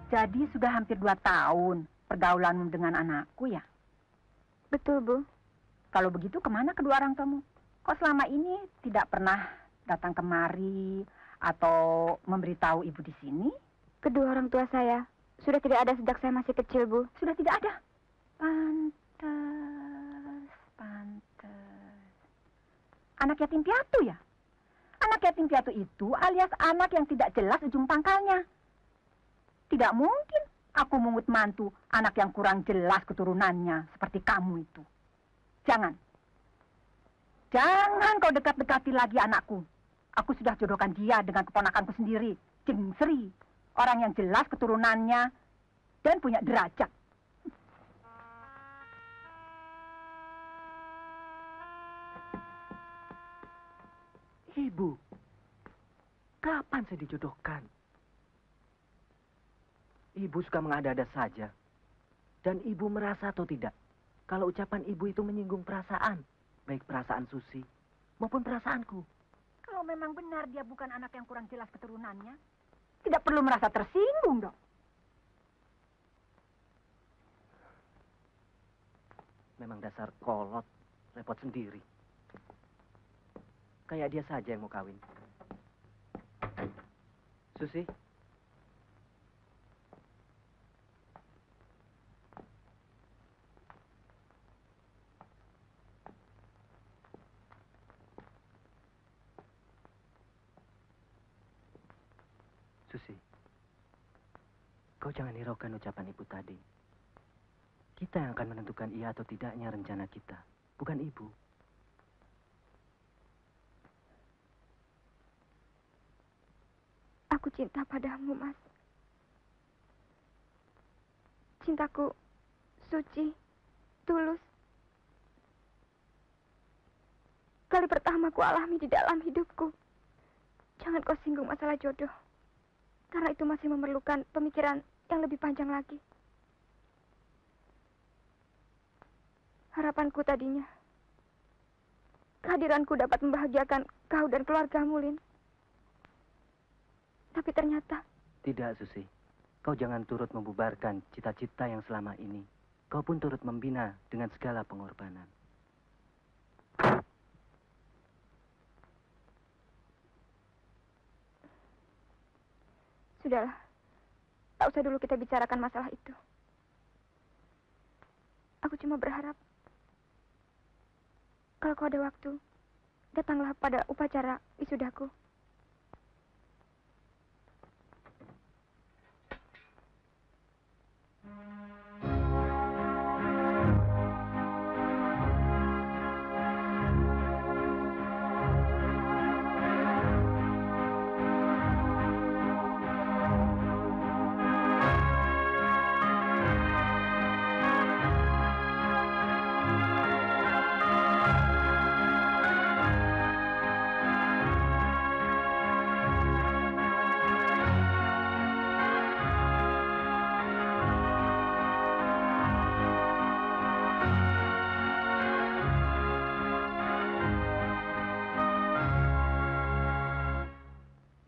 Jadi sudah hampir 2 tahun pergaulanmu dengan anakku ya? Betul, Bu. Kalau begitu kemana kedua orang tuamu? Kok selama ini tidak pernah datang kemari atau memberitahu ibu di sini? Kedua orang tua saya sudah tidak ada sejak saya masih kecil, Bu. Sudah tidak ada? Pantes. Anak yatim piatu ya? Anak yatim piatu itu alias anak yang tidak jelas ujung pangkalnya. Tidak mungkin aku mengut mantu anak yang kurang jelas keturunannya seperti kamu itu. Jangan. Jangan kau dekat-dekati lagi anakku. Aku sudah jodohkan dia dengan keponakanku sendiri, Jeng Sri. Orang yang jelas keturunannya dan punya derajat. Ibu, kapan saya dijodohkan? Ibu suka mengada-ada saja. Dan ibu merasa atau tidak, kalau ucapan ibu itu menyinggung perasaan, baik perasaan Susi maupun perasaanku. Kalau memang benar dia bukan anak yang kurang jelas keturunannya, tidak perlu merasa tersinggung dong. Memang dasar kolot, repot sendiri. Kayak dia saja yang mau kawin. Susi? Susi, kau jangan hiraukan ucapan ibu tadi. Kita yang akan menentukan iya atau tidaknya rencana kita, bukan ibu. Aku cinta padamu, Mas. Cintaku suci, tulus. Kali pertama ku alami di dalam hidupku. Jangan kau singgung masalah jodoh. Karena itu masih memerlukan pemikiran yang lebih panjang lagi. Harapanku tadinya, kehadiranku dapat membahagiakan kau dan keluargamu, Lin. Tapi ternyata... Tidak, Susi. Kau jangan turut membubarkan cita-cita yang selama ini. Kau pun turut membina dengan segala pengorbanan. Sudahlah, tak usah dulu kita bicarakan masalah itu. Aku cuma berharap, kalau kau ada waktu, datanglah pada upacara wisudaku.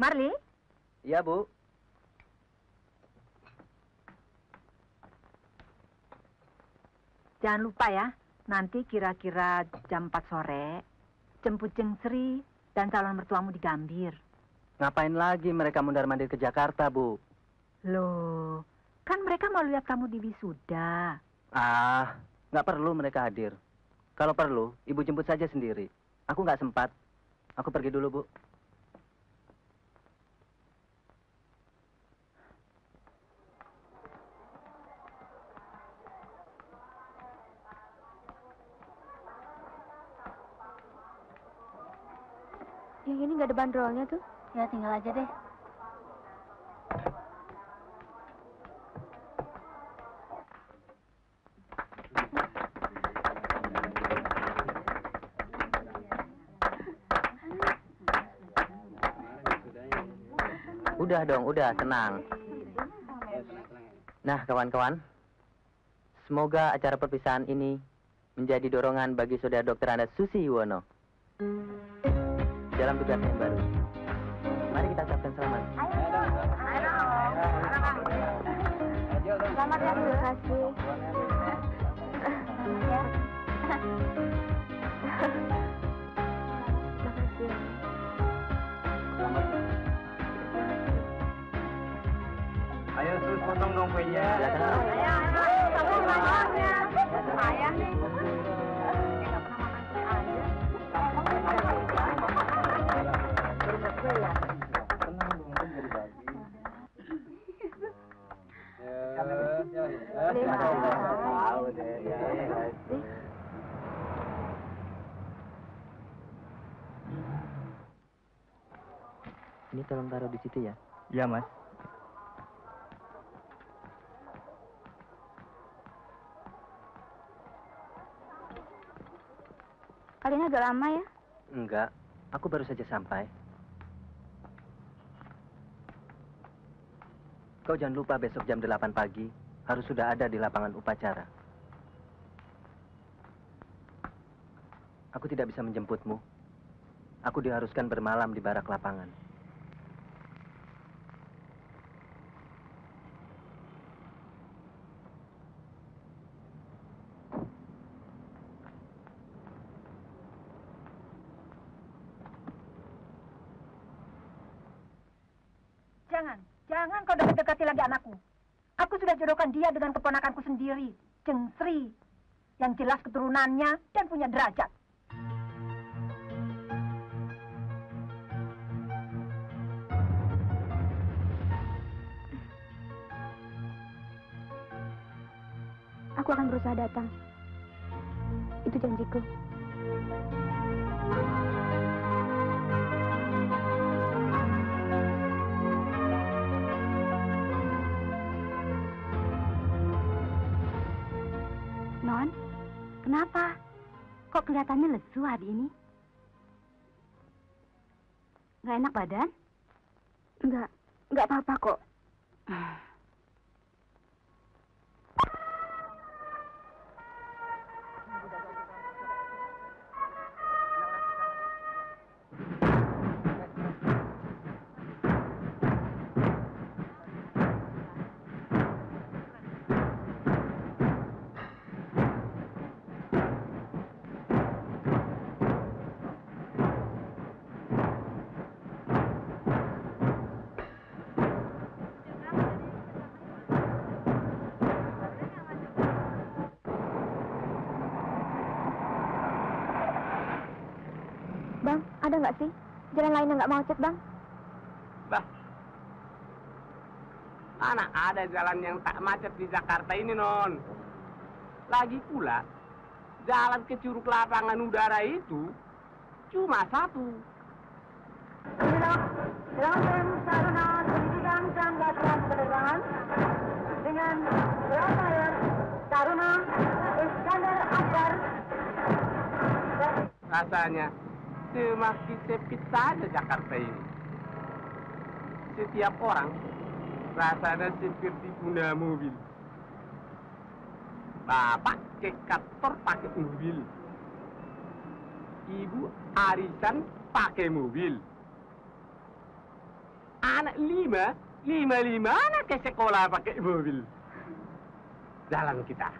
Marli? Iya, Bu. Jangan lupa ya, nanti kira-kira jam 4 sore, jemput Jeng Sri dan calon mertuamu di Gambir. Ngapain lagi mereka mundar-mandir ke Jakarta, Bu? Loh, kan mereka mau lihat kamu di wisuda. Ah, nggak perlu mereka hadir. Kalau perlu, Ibu jemput saja sendiri. Aku nggak sempat. Aku pergi dulu, Bu. Yang ini nggak ada bandrolnya tuh. Ya tinggal aja deh. Udah dong, udah, tenang. Nah, kawan-kawan, Semoga acara perpisahan ini menjadi dorongan bagi saudara dokter Anda Susi Yuwono dalam tugasnya yang baru. Mari kita ucapkan selamat. Selamat ya, terima kasih. Ayo Sus, potong dong kuenya. Ayah nih. Ini tolong taruh di situ ya. Iya, Mas. Kalian agak lama ya? Enggak, aku baru saja sampai. Kau jangan lupa besok jam 8 pagi harus sudah ada di lapangan upacara. Aku tidak bisa menjemputmu. Aku diharuskan bermalam di barak lapangan. Jangan kau dekat-dekati lagi anakku. Aku sudah jodohkan dia dengan keponakanku sendiri, Ceng Sri, yang jelas keturunannya dan punya derajat. Aku akan berusaha datang. Itu janjiku. Non, kenapa? Kok kelihatannya lesu hari ini? Nggak enak badan? Nggak apa-apa kok. Bang, ada nggak sih jalan lain yang nggak macet, Bang? Bah, mana ada jalan yang tak macet di Jakarta ini, Non. Lagi pula, jalan ke Curug Lapangan Udara itu cuma satu. Dalam sarana pendidikan dan latihan penerbangan dengan Surabaya Taruna Iskandar Akbar. Rasanya semakin sempit saja Jakarta ini. Setiap orang rasanya seperti guna mobil. Bapak ke kantor pakai mobil. Ibu arisan pakai mobil. Anak lima anak ke sekolah pakai mobil. Jalan kita.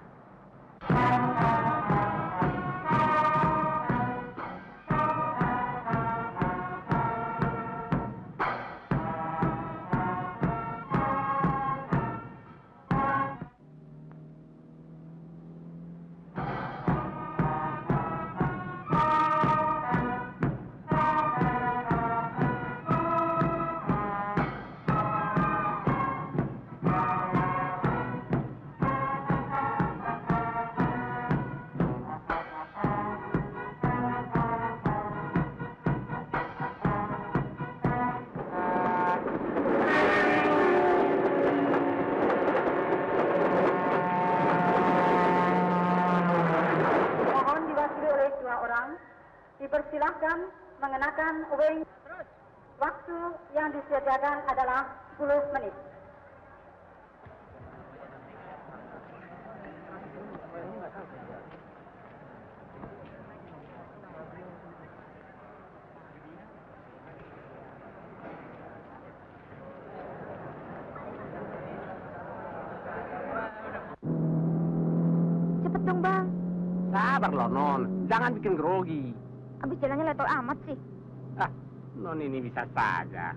Dipersilahkan mengenakan uang. Waktu yang disediakan adalah 10 menit. cepet dong, Bang. Sabar loh, Non. Jangan bikin grogi. Abis jalannya letol amat sih. Ah, Non ini bisa saja.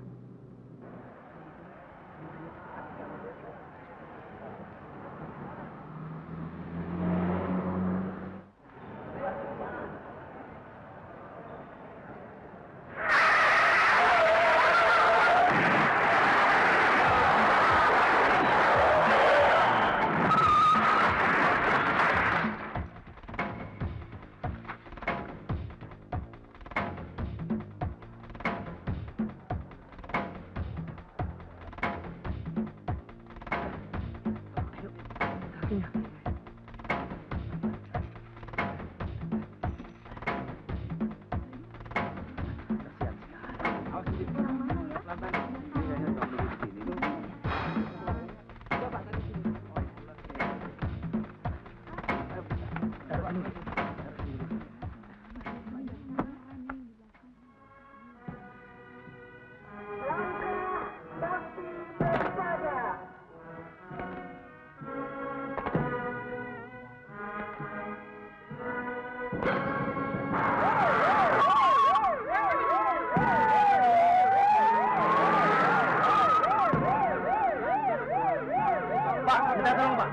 Pak, minta tolong, Pak.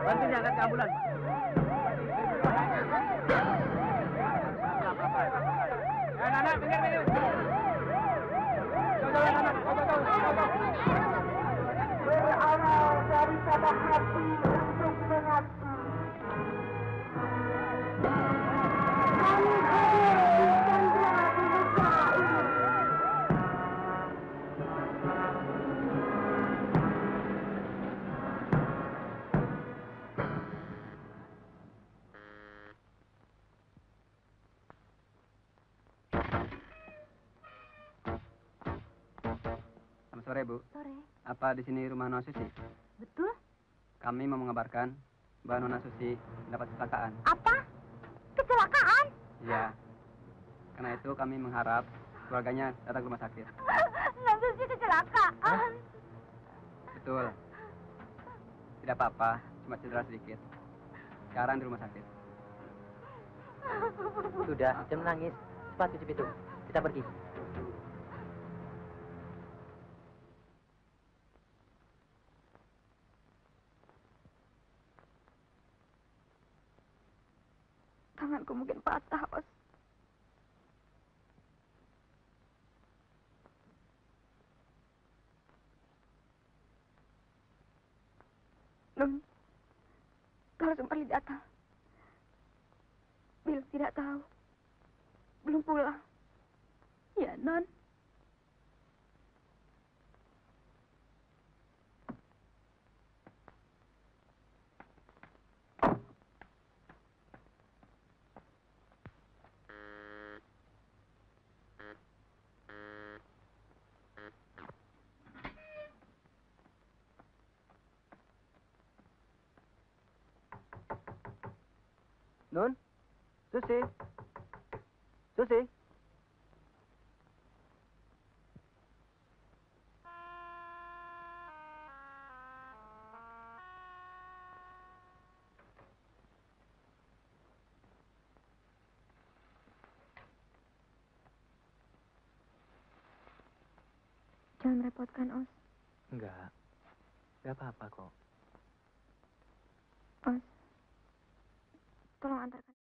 Bantu diangkat ke ambulan, Pak. Anak, minggir. Berawal dari kata hati untuk mengabdi. Kami hadir di Chandra Dibuka ini. Selamat sore, Bu. Sore. Apa di sini rumah Nona Susi? Betul? Kami mau mengabarkan bahwa Nona Susi mendapat kecelakaan. Apa? Kecelakaan? Iya. Karena itu kami mengharap keluarganya datang ke rumah sakit. Nanti kecelakaan. Betul. Tidak apa-apa, cuma cedera sedikit. Sekarang di rumah sakit. Sudah, jangan menangis. Cepat tutup itu. Kita pergi. Tanganku mungkin patah, Os. Nun, kalau Sumpari datang, bilang tidak tahu. Belum pulang. Ya, Non. Nun? Susi? Susi? Jangan merepotkan, Os. Enggak. Enggak apa-apa kok. Os, tolong antarkan.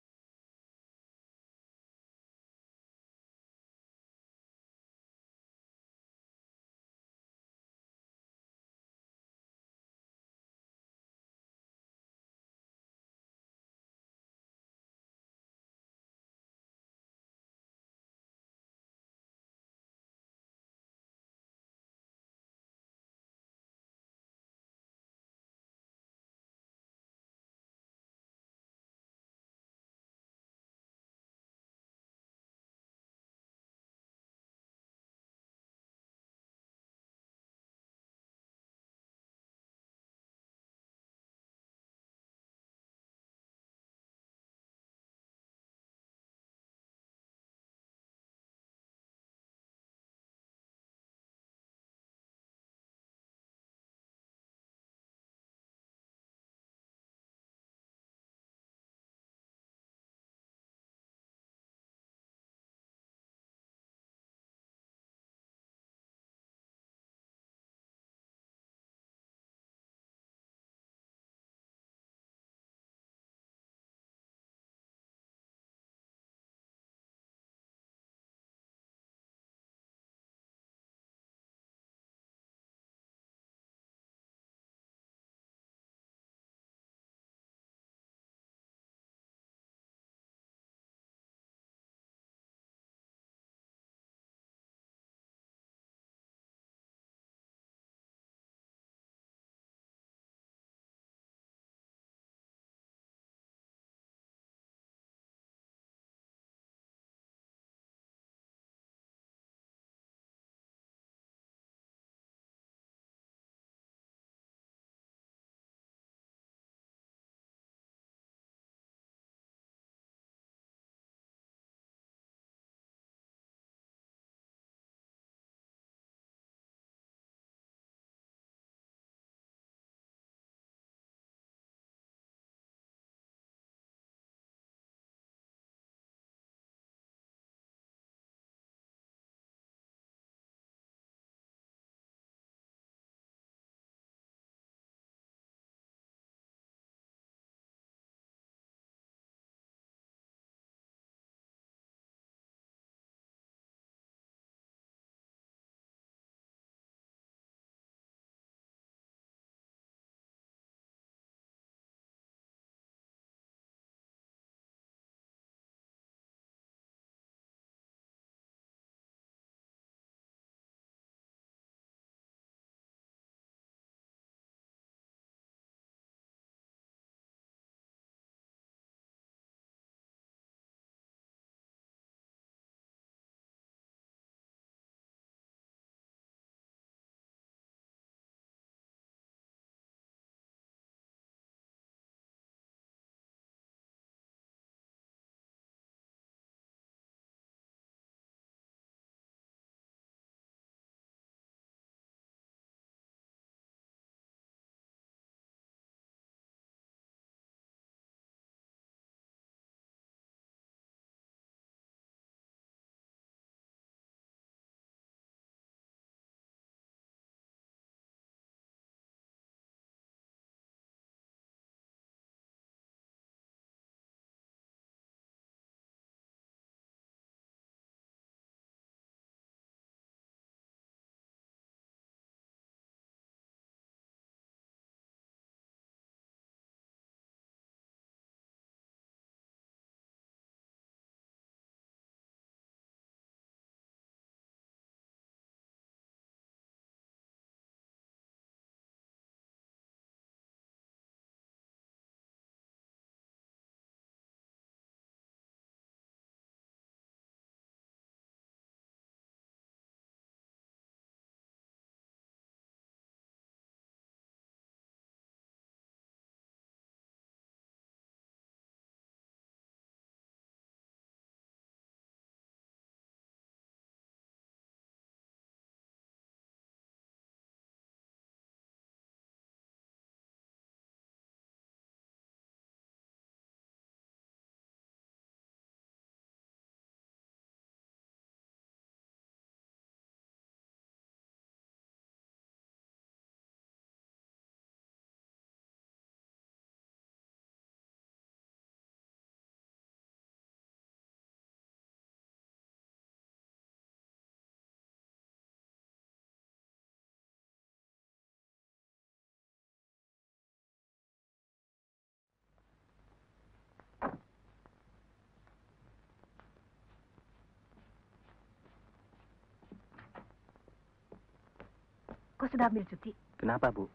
kau sudah ambil cuti? Kenapa, Bu?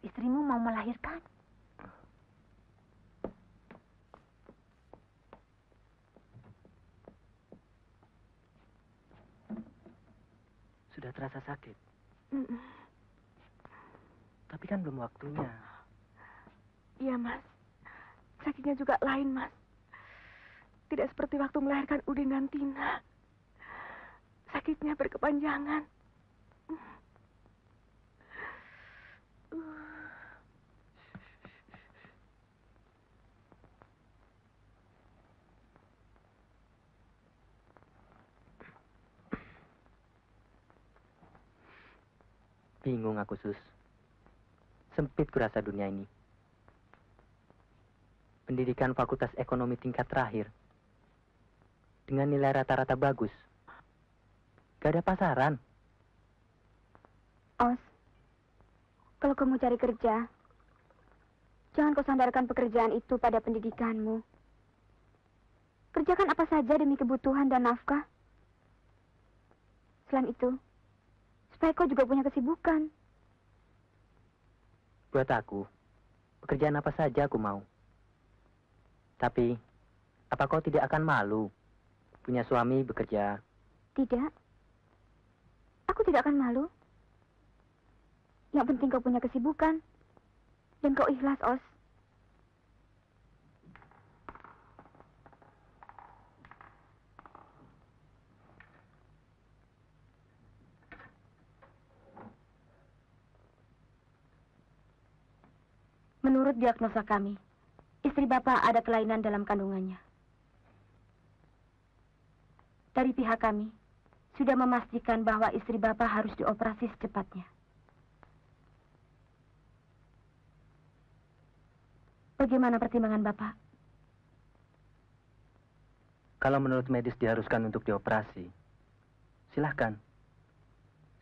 Istrimu mau melahirkan. Sudah terasa sakit. Tapi kan belum waktunya. Iya, Mas. Sakitnya juga lain, Mas. Tidak seperti waktu melahirkan Udin dan Tina. Sakitnya berkepanjangan. Bingung aku, Sus. Sempit kurasa dunia ini. Pendidikan Fakultas Ekonomi tingkat terakhir. Dengan nilai rata-rata bagus. Gak ada pasaran. Os, kalau kamu cari kerja, jangan kau sandarkan pekerjaan itu pada pendidikanmu. Kerjakan apa saja demi kebutuhan dan nafkah. Selain itu, supaya kau juga punya kesibukan. Buat aku, pekerjaan apa saja aku mau. Tapi, apa kau tidak akan malu punya suami bekerja? Tidak. Aku tidak akan malu. Yang penting kau punya kesibukan. Dan kau ikhlas, Os. Menurut diagnosa kami, istri Bapak ada kelainan dalam kandungannya. Dari pihak kami, sudah memastikan bahwa istri Bapak harus dioperasi secepatnya. Bagaimana pertimbangan Bapak? Kalau menurut medis diharuskan untuk dioperasi, silahkan.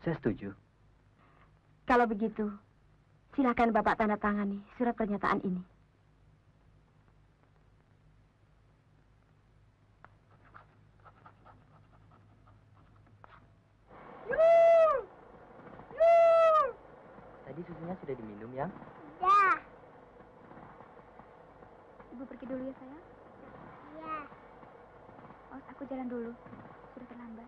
Saya setuju. Kalau begitu, silakan Bapak tanda tangani surat pernyataan ini. Tadi susunya sudah diminum, ya? Ya. Ibu pergi dulu ya, sayang? Iya. Oh, aku jalan dulu. Sudah terlambat.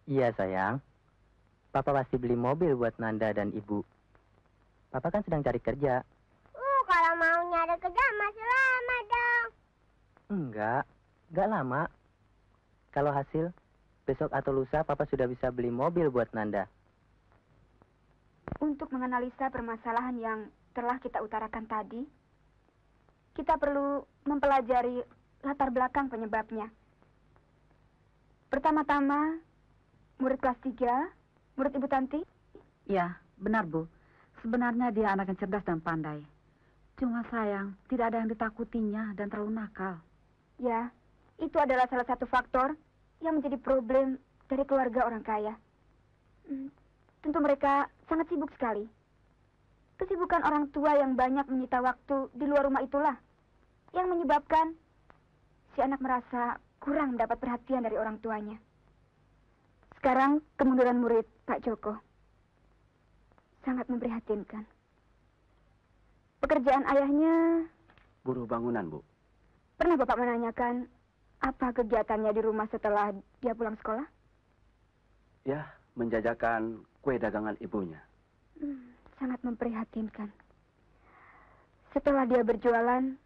Iya, sayang. Papa pasti beli mobil buat Nanda dan Ibu. Papa kan sedang cari kerja. Kalau mau nyari kerja masih lama dong. Enggak lama. Kalau hasil, besok atau lusa Papa sudah bisa beli mobil buat Nanda. Untuk menganalisa permasalahan yang telah kita utarakan tadi, kita perlu mempelajari latar belakang penyebabnya. Pertama-tama, murid kelas 3, murid Ibu Tanti? Ya, benar, Bu. Sebenarnya dia anak yang cerdas dan pandai. Cuma sayang, tidak ada yang ditakutinya dan terlalu nakal. Ya, itu adalah salah satu faktor yang menjadi problem dari keluarga orang kaya. Tentu mereka sangat sibuk sekali. Kesibukan orang tua yang banyak menyita waktu di luar rumah itulah yang menyebabkan si anak merasa kurang mendapat perhatian dari orang tuanya. Sekarang kemunduran murid Pak Joko sangat memprihatinkan. Pekerjaan ayahnya Buruh bangunan, Bu. pernah Bapak menanyakan apa kegiatannya di rumah setelah dia pulang sekolah? Ya, menjajakan kue dagangan ibunya. Sangat memprihatinkan. Setelah dia berjualan,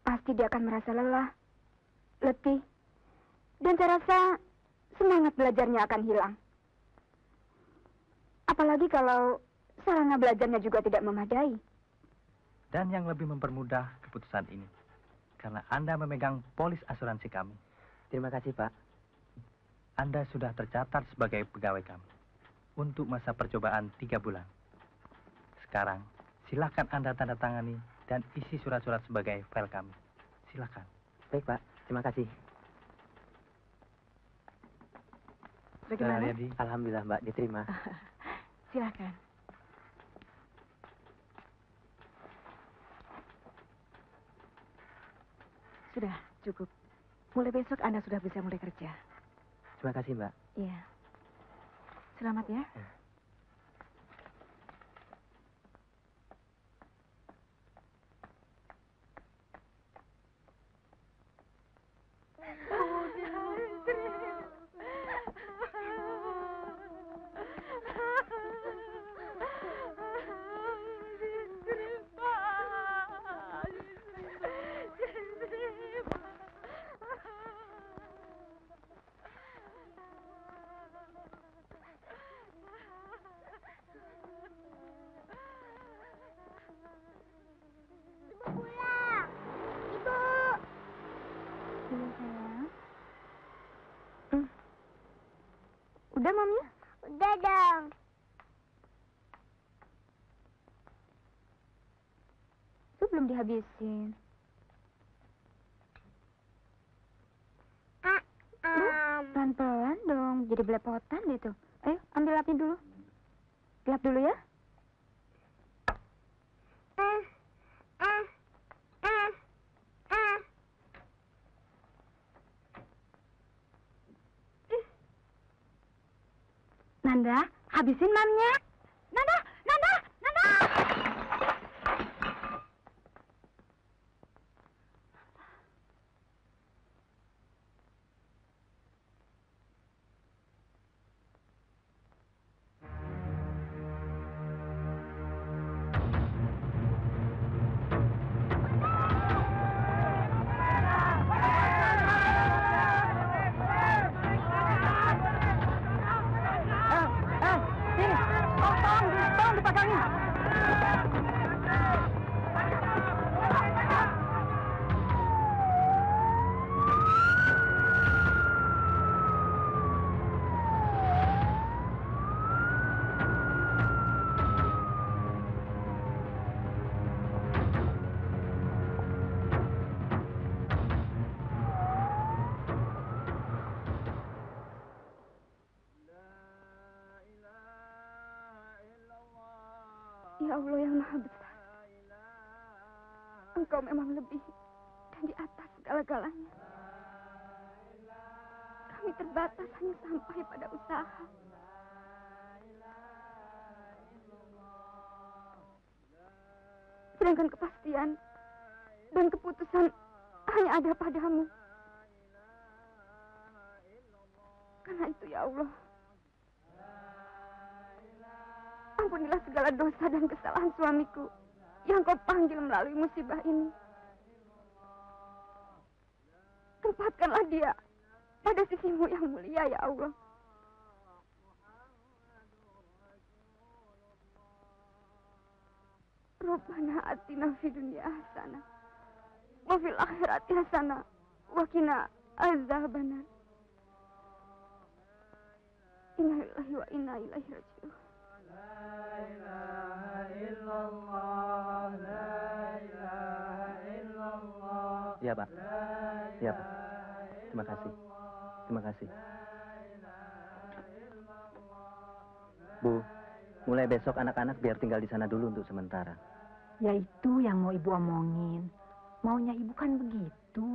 pasti dia akan merasa lelah, letih, dan saya rasa semangat belajarnya akan hilang. Apalagi kalau sarana belajarnya juga tidak memadai. Dan yang lebih mempermudah keputusan ini, karena Anda memegang polis asuransi kami. Terima kasih, Pak. Anda sudah tercatat sebagai pegawai kami untuk masa percobaan 3 bulan. Sekarang, silakan Anda tanda tangani dan isi surat-surat sebagai file kami. Silakan. Baik, Pak. Terima kasih. Bagaimana? Yadi. Alhamdulillah Mbak, diterima. Silakan. Sudah, cukup. Mulai besok Anda sudah bisa mulai kerja. Terima kasih Mbak. Iya. Selamat ya. Pulang. Ibu. Iya, sayang. Udah, Mami? Udah dong. Itu belum dihabisin. Pelan-pelan dong, jadi belepotan deh tuh. Ayo, ambil lapnya dulu. Gelap dulu ya. Nanda, habisin mamnya. Nanda, Nanda, Nanda. Sini, tolong dipegangin. Ya Allah yang Maha Besar, Engkau memang lebih dan di atas segala-galanya. Kami terbatas hanya sampai pada usaha. Sedangkan kepastian dan keputusan hanya ada padamu. Karena itu ya Allah, ampunilah segala dosa dan kesalahan suamiku yang kau panggil melalui musibah ini. Tempatkanlah dia pada sisimu yang mulia ya Allah. Rabbana atina fid dunya hasanah wa fil akhirati hasanah wa qina azabannar. Inna lillahi wa inna ilaihi raji'un. Iya Pak. Iya Pak. Terima kasih. Terima kasih. Bu, mulai besok anak-anak biar tinggal di sana dulu untuk sementara. Ya itu yang mau ibu omongin. Maunya ibu kan begitu.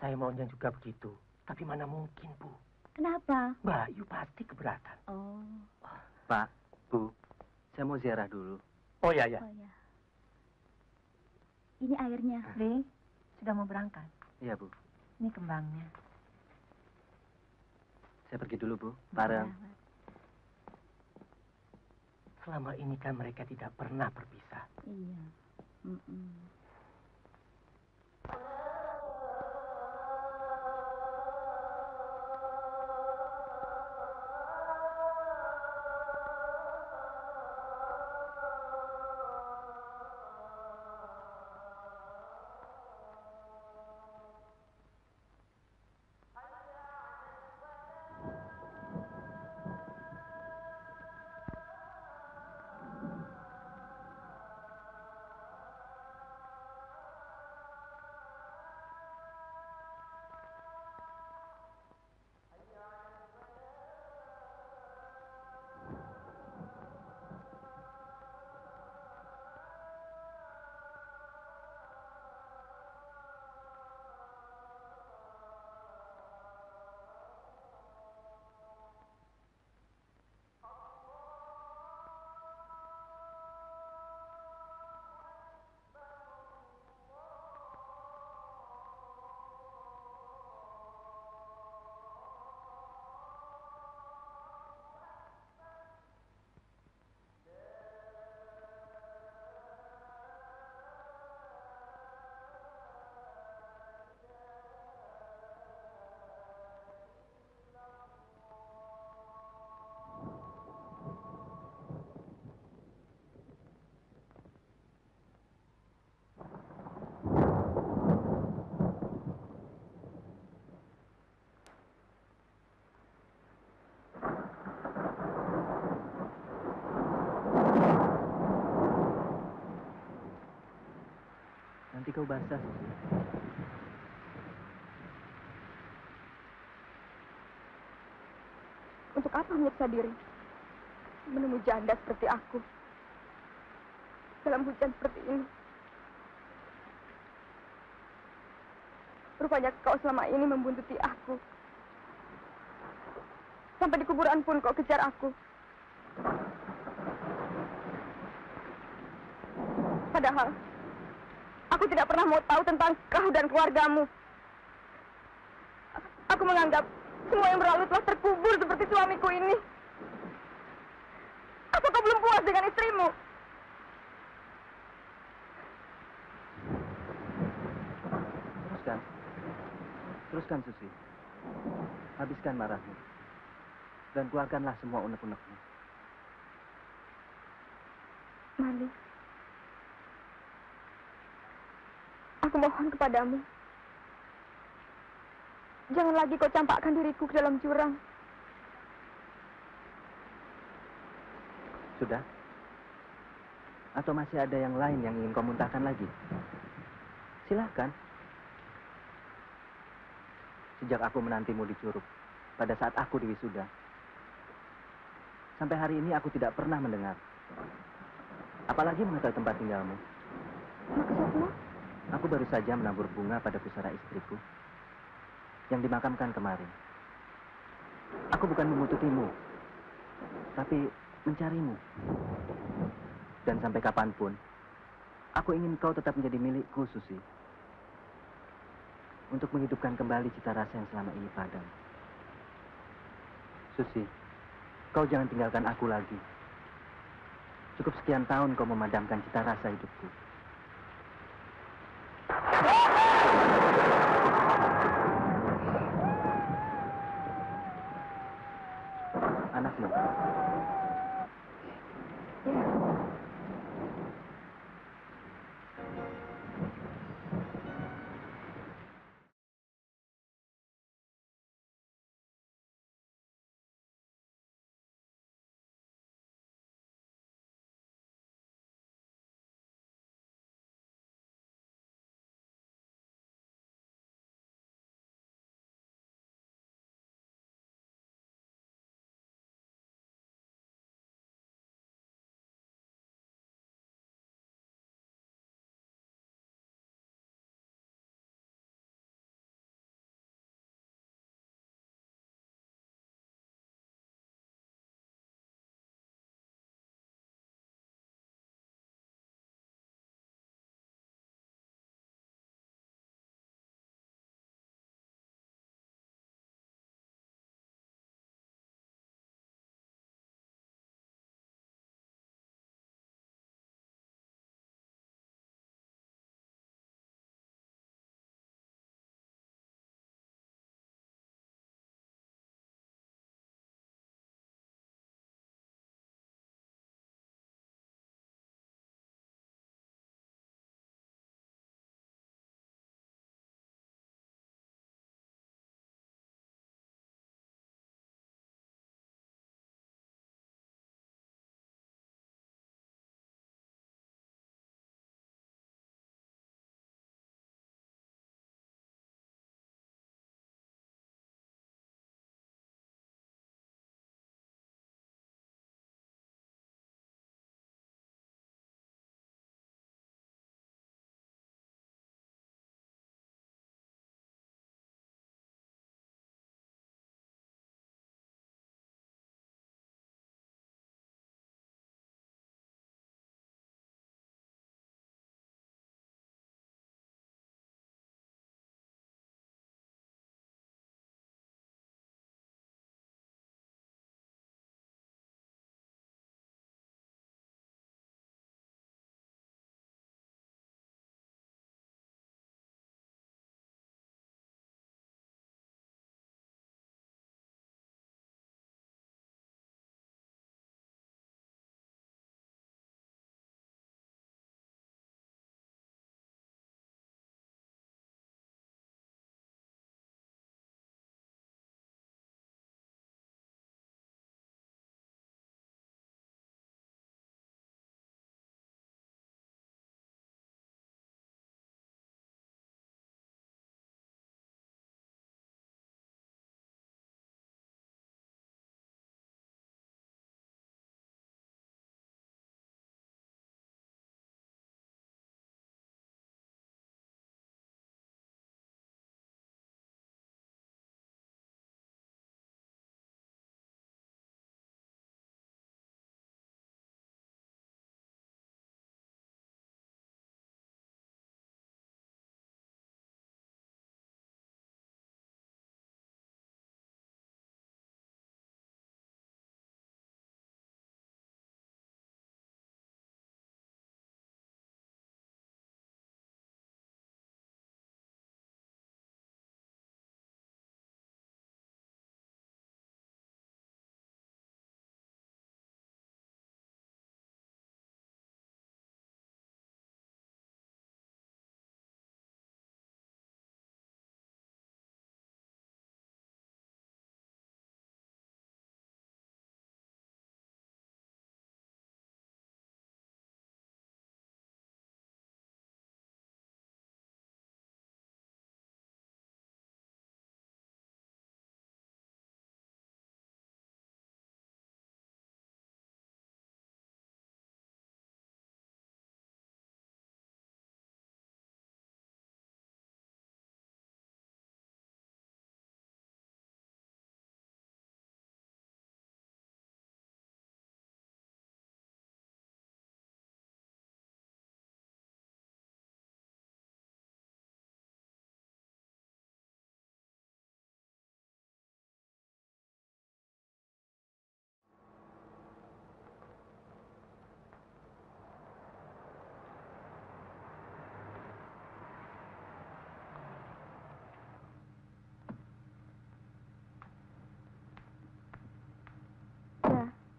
Saya maunya juga begitu. Tapi mana mungkin, Bu. Kenapa? Bayu pasti keberatan. Oh. Pak, Bu, saya mau ziarah dulu. Oh ya, ya. Oh ya. Ini airnya. Ring, sudah mau berangkat. Iya, Bu. Ini kembangnya. Saya pergi dulu, Bu. Bareng. Selama ini kan mereka tidak pernah berpisah. Iya. Nanti kau basah, Susi. Untuk apa menyiksa diri? Menemui janda seperti aku. Dalam hujan seperti ini. Rupanya kau selama ini membuntuti aku. Sampai di kuburan pun kau kejar aku. Padahal, aku tidak pernah mau tahu tentang kau dan keluargamu. Aku menganggap semua yang berlalu telah terkubur seperti suamiku ini. Apa kau belum puas dengan istrimu? Teruskan. Teruskan, Susi. Habiskan marahmu. Dan keluarkanlah semua unek-unekmu. Mali, aku mohon kepadamu. Jangan lagi kau campakkan diriku ke dalam jurang. Sudah? Atau masih ada yang lain yang ingin kau muntahkan lagi? Silahkan. Sejak aku menantimu di Curug, pada saat aku di wisuda, sampai hari ini aku tidak pernah mendengar. Apalagi mengetahui tempat tinggalmu. Maksudmu? Aku baru saja menabur bunga pada pusara istriku yang dimakamkan kemarin. Aku bukan memututimu, tapi mencarimu. Dan sampai kapanpun, aku ingin kau tetap menjadi milikku, Susi. Untuk menghidupkan kembali cita rasa yang selama ini padam. Susi, kau jangan tinggalkan aku lagi. Cukup sekian tahun kau memadamkan cita rasa hidupku. Anakmu.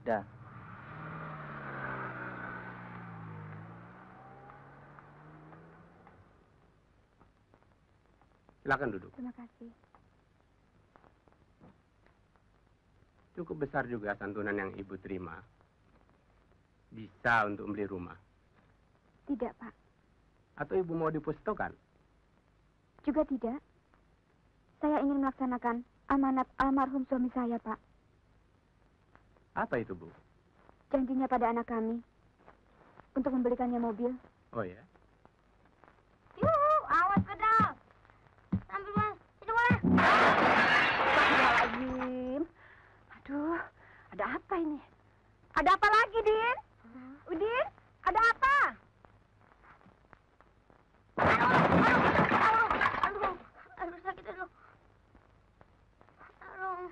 Dah. Silakan duduk. Terima kasih. Cukup besar juga santunan yang ibu terima. Bisa untuk beli rumah. Tidak, Pak. Atau ibu mau dipustokan? Juga tidak. Saya ingin melaksanakan amanat almarhum suami saya, Pak. Apa itu, Bu? Janjinya pada anak kami untuk membelikannya mobil. Oh ya? Yuh, awas kedal. Ambil mas, itu mana? Astagfirullahaladzim. Aduh, ada apa ini? Ada apa lagi, Din? Udin, ada apa? Aduh sakit aduh. Aduh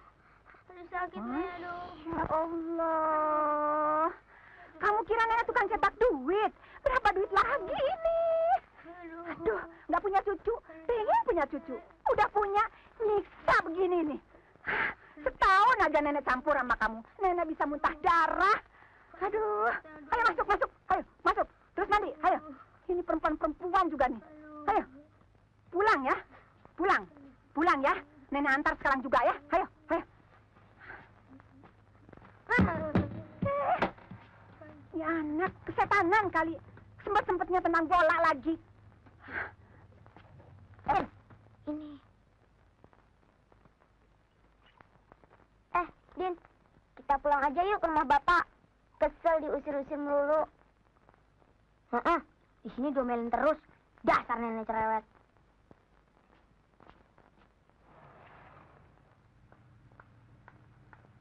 sakit aduh. Ya Allah. Kamu kira nenek tukang cetak duit? Berapa duit lagi ini? Aduh, nggak punya cucu. Pengen punya cucu. Udah punya, nyiksa begini nih. Setahun aja nenek campur sama kamu. Nenek bisa muntah darah. Aduh, ayo masuk, masuk. Ayo, masuk. Terus mandi, ayo. Ini perempuan-perempuan juga nih. Ayo, pulang ya. Pulang, pulang ya. Nenek antar sekarang juga ya. Ayo, ayo. Ya anak, kesetanan kali. Sempet-sempetnya tentang bola lagi. Ini. Din, kita pulang aja yuk ke rumah bapak. Kesel diusir-usir melulu. Di sini domelin terus. Dasar nenek cerewet.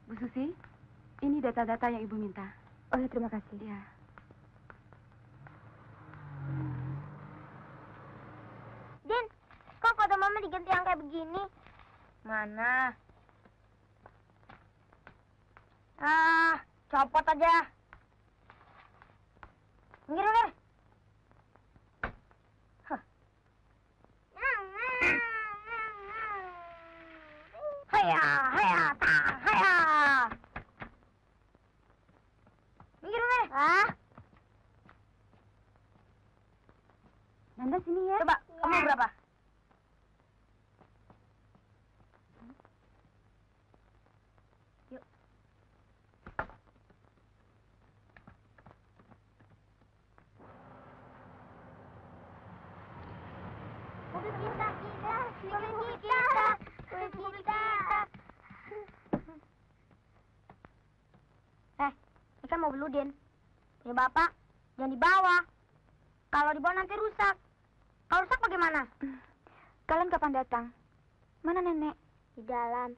Bu Susi, ini data-data yang Ibu minta. Oh ya, terima kasih. Ya. Din, kok foto mama diganti yang kayak begini? Mana? Copot aja. Minggir deh. Haya, haya, tang, haya. Minggir deh. Nanda sini ya. Coba, kamu berapa? Mobil kita. Ini kan mobil Udin. Punya bapak, jangan dibawa. Kalau dibawa nanti rusak. Kalau rusak bagaimana? Kalian kapan datang? Mana nenek? Di dalam.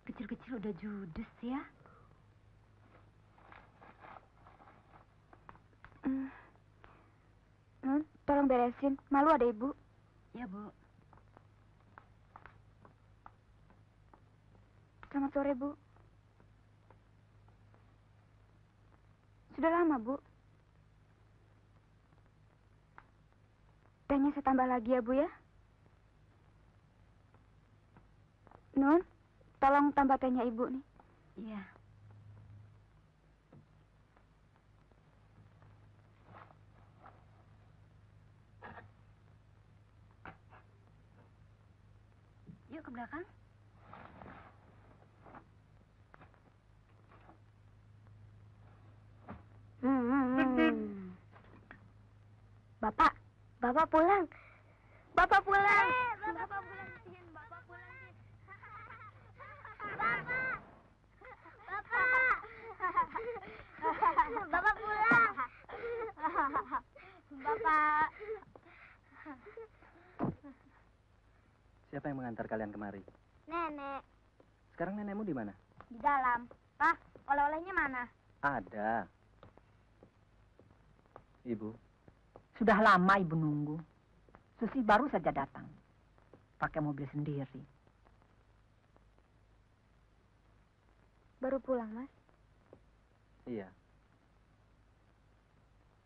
Kecil-kecil udah judes ya. Nun, tolong beresin. Malu ada ibu. Ya, Bu. Selamat sore, Bu. Sudah lama, Bu. Tehnya saya tambah lagi ya, Bu ya. Nun, tolong tambah tehnya Ibu nih. Iya. Yuk ke belakang. Bapak pulang. Bapak pulang. Bapak pulang. Bapak pulang. Bapak pulang. Bapak. Siapa yang mengantar kalian kemari? Nenek. Sekarang nenekmu di mana? Di dalam. Pak, oleh-olehnya mana? Ada. Ibu, Sudah lama ibu nunggu. Susi baru saja datang. Pakai mobil sendiri. Baru pulang, Mas. iya.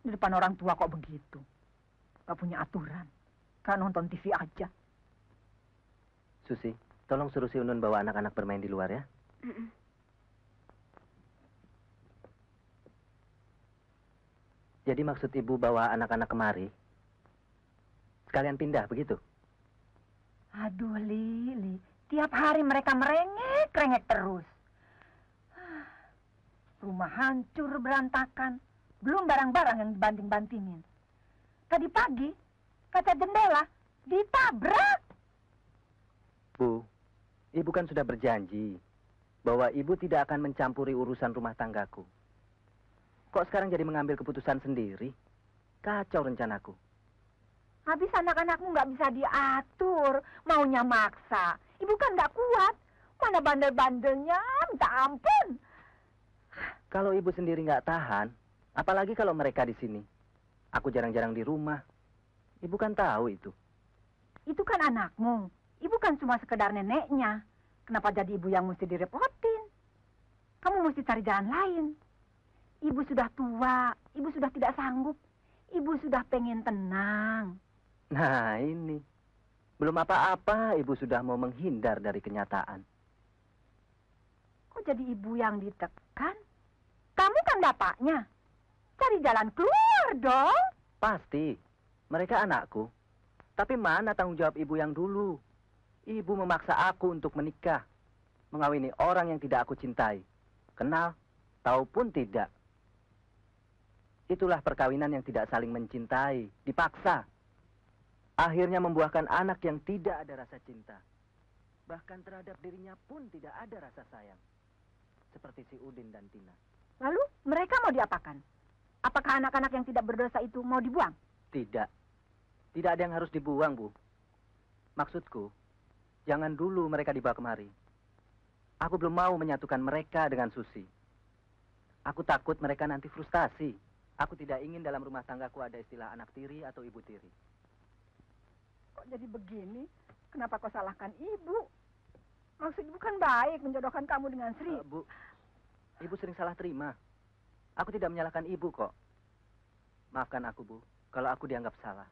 Di depan orang tua kok begitu. Gak punya aturan. Kan nonton TV aja. Susi, tolong suruh si Unun bawa anak-anak bermain di luar ya. Jadi maksud ibu bawa anak-anak kemari? Sekalian pindah, begitu? Aduh, Li. Tiap hari mereka merengek terus. Rumah hancur berantakan. Belum barang-barang yang dibanting-bantingin. Tadi pagi, kaca jendela ditabrak. Bu, ibu kan sudah berjanji bahwa ibu tidak akan mencampuri urusan rumah tanggaku. Kok sekarang jadi mengambil keputusan sendiri? Kacau rencanaku. Habis anak-anakmu nggak bisa diatur, maunya maksa. Ibu kan nggak kuat. Mana bandel-bandelnya, minta ampun. Kalau ibu sendiri nggak tahan, apalagi kalau mereka di sini. Aku jarang-jarang di rumah. Ibu kan tahu itu. Itu kan anakmu. Ibu kan cuma sekedar neneknya. Kenapa jadi ibu yang mesti direpotin? Kamu mesti cari jalan lain. Ibu sudah tua, ibu sudah tidak sanggup. Ibu sudah pengen tenang. Nah ini, belum apa-apa ibu sudah mau menghindar dari kenyataan. Kok jadi ibu yang ditekan? Kamu kan bapaknya. Cari jalan keluar dong. Pasti, mereka anakku. Tapi mana tanggung jawab ibu yang dulu? Ibu memaksa aku untuk menikah. Mengawini orang yang tidak aku cintai. Kenal, tahu pun tidak. Itulah perkawinan yang tidak saling mencintai, dipaksa. Akhirnya membuahkan anak yang tidak ada rasa cinta. Bahkan terhadap dirinya pun tidak ada rasa sayang. Seperti si Udin dan Tina. Lalu mereka mau diapakan? Apakah anak-anak yang tidak berdosa itu mau dibuang? Tidak. Tidak ada yang harus dibuang, Bu. Maksudku, jangan dulu mereka dibawa kemari. Aku belum mau menyatukan mereka dengan Susi. Aku takut mereka nanti frustasi. Aku tidak ingin dalam rumah tanggaku ada istilah anak tiri atau ibu tiri. Kok jadi begini? Kenapa kau salahkan ibu? Maksud ibu kan baik menjodohkan kamu dengan Sri. Bu, ibu sering salah terima. Aku tidak menyalahkan ibu kok. Maafkan aku, Bu, kalau aku dianggap salah.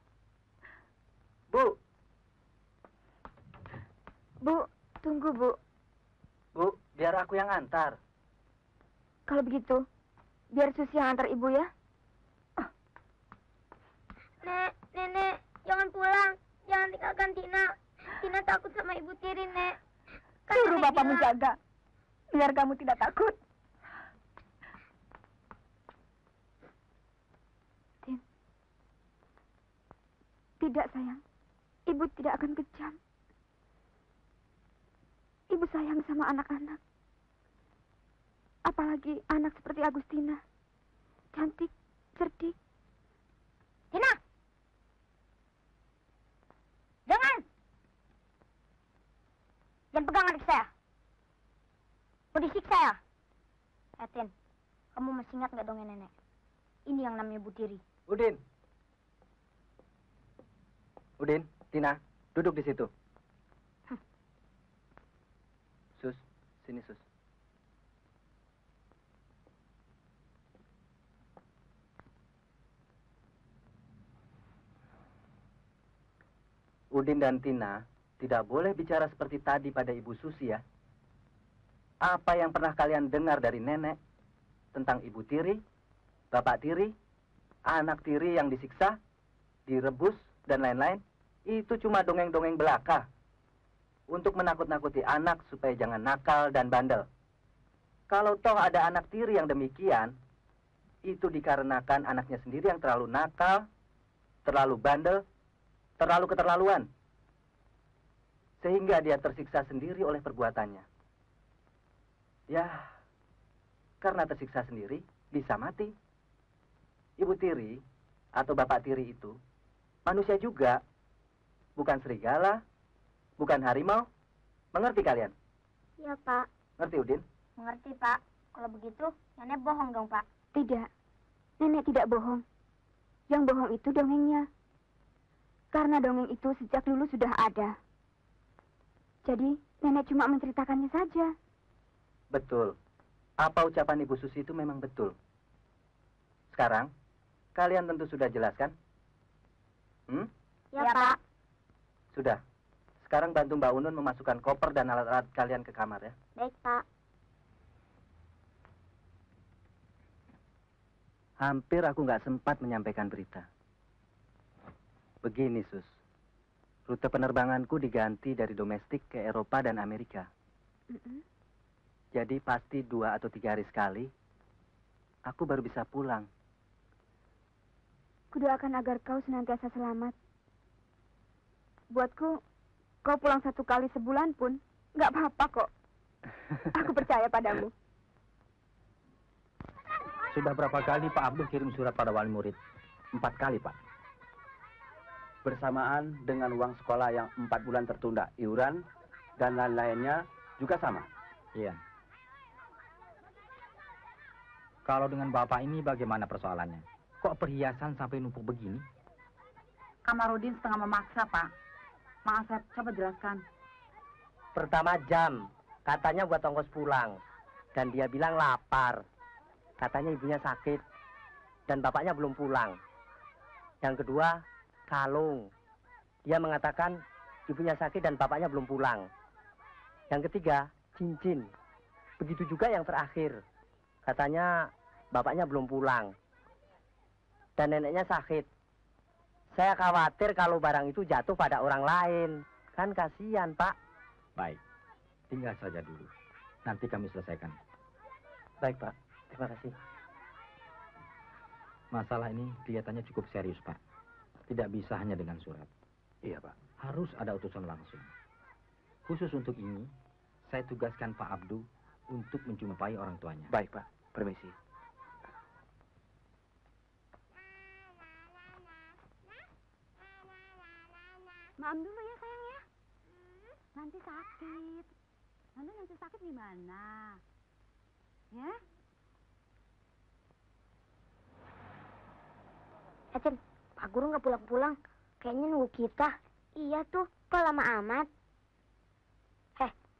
Bu! Bu, tunggu, Bu. Bu, biar aku yang antar. Kalau begitu, biar Susi yang antar ibu ya. Nenek, jangan pulang. Jangan tinggalkan Tina. Tina takut sama Ibu Tiri, Nek. Kan Suruh Nenek bapak bilang- menjaga. Biar kamu tidak takut. Tidak, sayang. Ibu tidak akan kejam. Ibu sayang sama anak-anak. Apalagi anak seperti Agustina. Cantik, cerdik. Tina! Jangan! Jangan pegang adik saya. Mau disiksa ya? Tin, kamu masih ingat nggak dongeng nenek? Ini yang namanya Bu Tiri. Udin. Udin, Tina, duduk di situ. Sus, sini Sus. Udin dan Tina tidak boleh bicara seperti tadi pada Ibu Susi ya. Apa yang pernah kalian dengar dari nenek tentang Ibu Tiri, Bapak Tiri, anak tiri yang disiksa, direbus, dan lain-lain, itu cuma dongeng-dongeng belaka untuk menakut-nakuti anak supaya jangan nakal dan bandel. Kalau toh ada anak tiri yang demikian, itu dikarenakan anaknya sendiri yang terlalu nakal, terlalu bandel, terlalu keterlaluan. Sehingga dia tersiksa sendiri oleh perbuatannya. Ya, karena tersiksa sendiri, bisa mati. Ibu tiri atau bapak tiri itu manusia juga. Bukan serigala, bukan harimau. Mengerti kalian? Iya, Pak. Ngerti, Udin? Mengerti, Pak. Kalau begitu, nenek bohong dong, Pak. Tidak. Nenek tidak bohong. Yang bohong itu dongengnya. Karena dongeng itu sejak dulu sudah ada. Jadi, nenek cuma menceritakannya saja. Betul. Apa ucapan Ibu Susi itu memang betul. Sekarang, kalian tentu sudah jelas kan? Ya, Pak. Sudah. Sekarang bantu Mbak Unun memasukkan koper dan alat-alat kalian ke kamar ya. Baik, Pak. Hampir aku nggak sempat menyampaikan berita. Begini, Sus. Rute penerbanganku diganti dari domestik ke Eropa dan Amerika. Jadi pasti 2 atau 3 hari sekali, aku baru bisa pulang. Kudoakan agar kau senantiasa selamat. Buatku, kau pulang 1 kali sebulan pun nggak apa-apa kok. Aku percaya padamu. Sudah berapa kali Pak Abdul kirim surat pada wali murid? 4 kali, Pak. Bersamaan dengan uang sekolah yang 4 bulan tertunda, iuran, dan lain-lainnya juga sama. Iya. Kalau dengan Bapak ini bagaimana persoalannya? Kok perhiasan sampai numpuk begini? Kamarudin setengah memaksa, Pak. Maaf, saya coba jelaskan. Pertama jam, katanya buat ongkos pulang. Dan dia bilang lapar. Katanya ibunya sakit. Dan bapaknya belum pulang. Yang kedua, kalung. Dia mengatakan ibunya sakit dan bapaknya belum pulang. Yang ketiga, cincin. Begitu juga yang terakhir. Katanya bapaknya belum pulang. Dan neneknya sakit. Saya khawatir kalau barang itu jatuh pada orang lain. Kan kasihan, Pak. Baik, tinggal saja dulu. Nanti kami selesaikan. Baik, Pak. Terima kasih. Masalah ini kelihatannya cukup serius, Pak. Tidak bisa hanya dengan surat. Iya, Pak. Harus ada utusan langsung. Khusus untuk ini, saya tugaskan Pak Abdu untuk menjumpai orang tuanya. Baik, Pak. Permisi. Maam dulu ya, sayang ya. Nanti sakit. Nanti sakit gimana? Ya? Cen, Pak Guru nggak pulang-pulang. Kayaknya nunggu kita. Iya tuh, kok lama amat.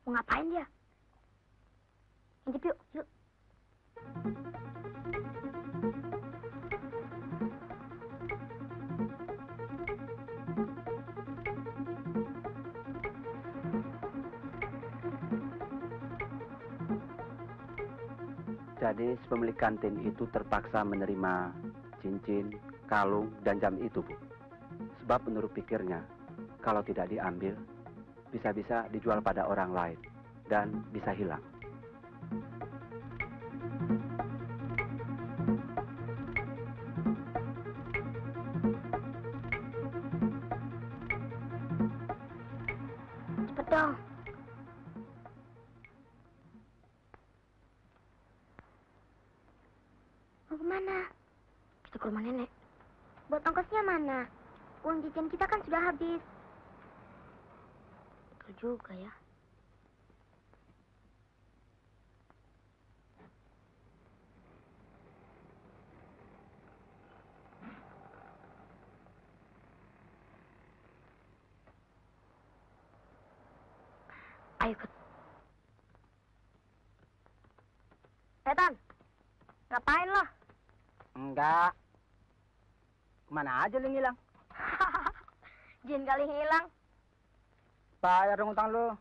Mau ngapain dia? Intip yuk, yuk. Jadi si pemilik kantin itu terpaksa menerima cincin, kalung, dan jam itu, Bu. Sebab menurut pikirnya, kalau tidak diambil, bisa-bisa dijual pada orang lain dan bisa hilang. Cepet dong. Mau kemana? Kita ke rumah nenek. Buat ongkosnya mana? Uang jajan kita kan sudah habis. Betul juga ya. Ayo ikut. Setan, ngapain lo? Enggak. Kemana aja lu ngilang? Jin kali hilang. Bayar dong utang lu.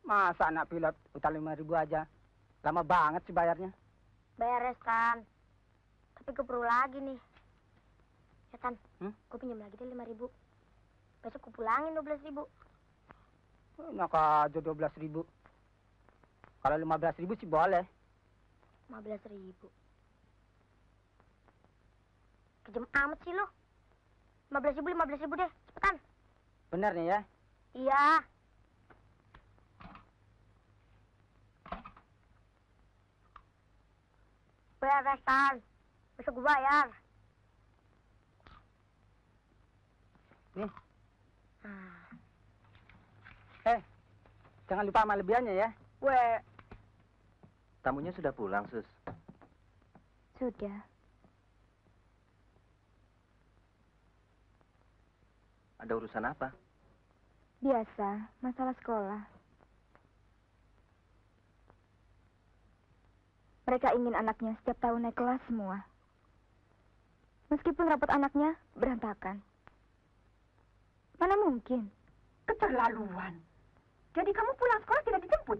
Masa anak pilot utang 5.000 aja? Lama banget sih bayarnya. Beres kan. Tapi gue perlu lagi nih. Setan, gue pinjam lagi deh 5.000. Besok gue pulangin 12.000. Enak aja 12.000. Kalau 15.000 sih boleh. 15.000. Kejam amat sih lo. 15.000 deh. Cepetan. Bener nih ya? Iya. Beres, Tan. Besok gue bayar. Nih. Jangan lupa sama lebihannya ya. Tamunya sudah pulang, Sus. Sudah. Ada urusan apa? Biasa, masalah sekolah. Mereka ingin anaknya setiap tahun naik kelas semua. Meskipun rapot anaknya berantakan. Mana mungkin? Keterlaluan. Jadi kamu pulang sekolah tidak dijemput?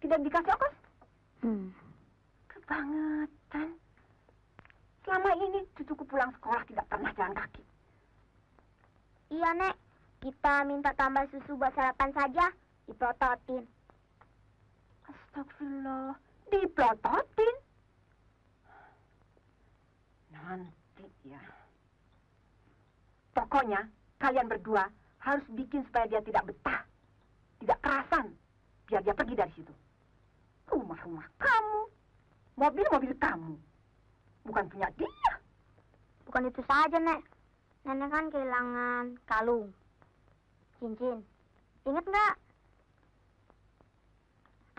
Tidak dikasih ongkos? Kebangetan. Selama ini cucuku pulang sekolah tidak pernah jalan kaki. Iya, Nek. Kita minta tambah susu buat sarapan saja. Diprototin. Astagfirullah. Diplototin? Nanti ya. Pokoknya kalian berdua harus bikin supaya dia tidak betah. Tidak kerasan. Biar dia pergi dari situ. Rumah-rumah kamu. Mobil-mobil kamu. Bukan punya dia. Bukan itu saja, Nek. Nenek kan kehilangan kalung. Cincin. Ingat nggak?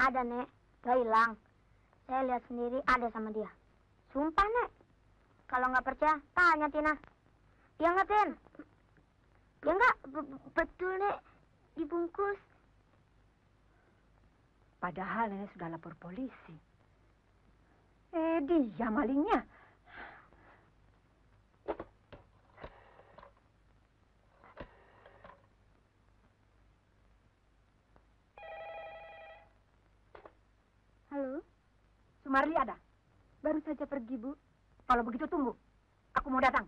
Ada, Nek. Gak hilang. Saya lihat sendiri ada sama dia. Sumpah, Nek. Kalau nggak percaya, tanya Tina. Iya nggak, Tin? Ya nggak? Betul, Nek. Dibungkus. Padahal nenek sudah lapor polisi. Dia malingnya. Halo, Sumarli ada? baru saja pergi, Bu. Kalau begitu tunggu. Aku mau datang.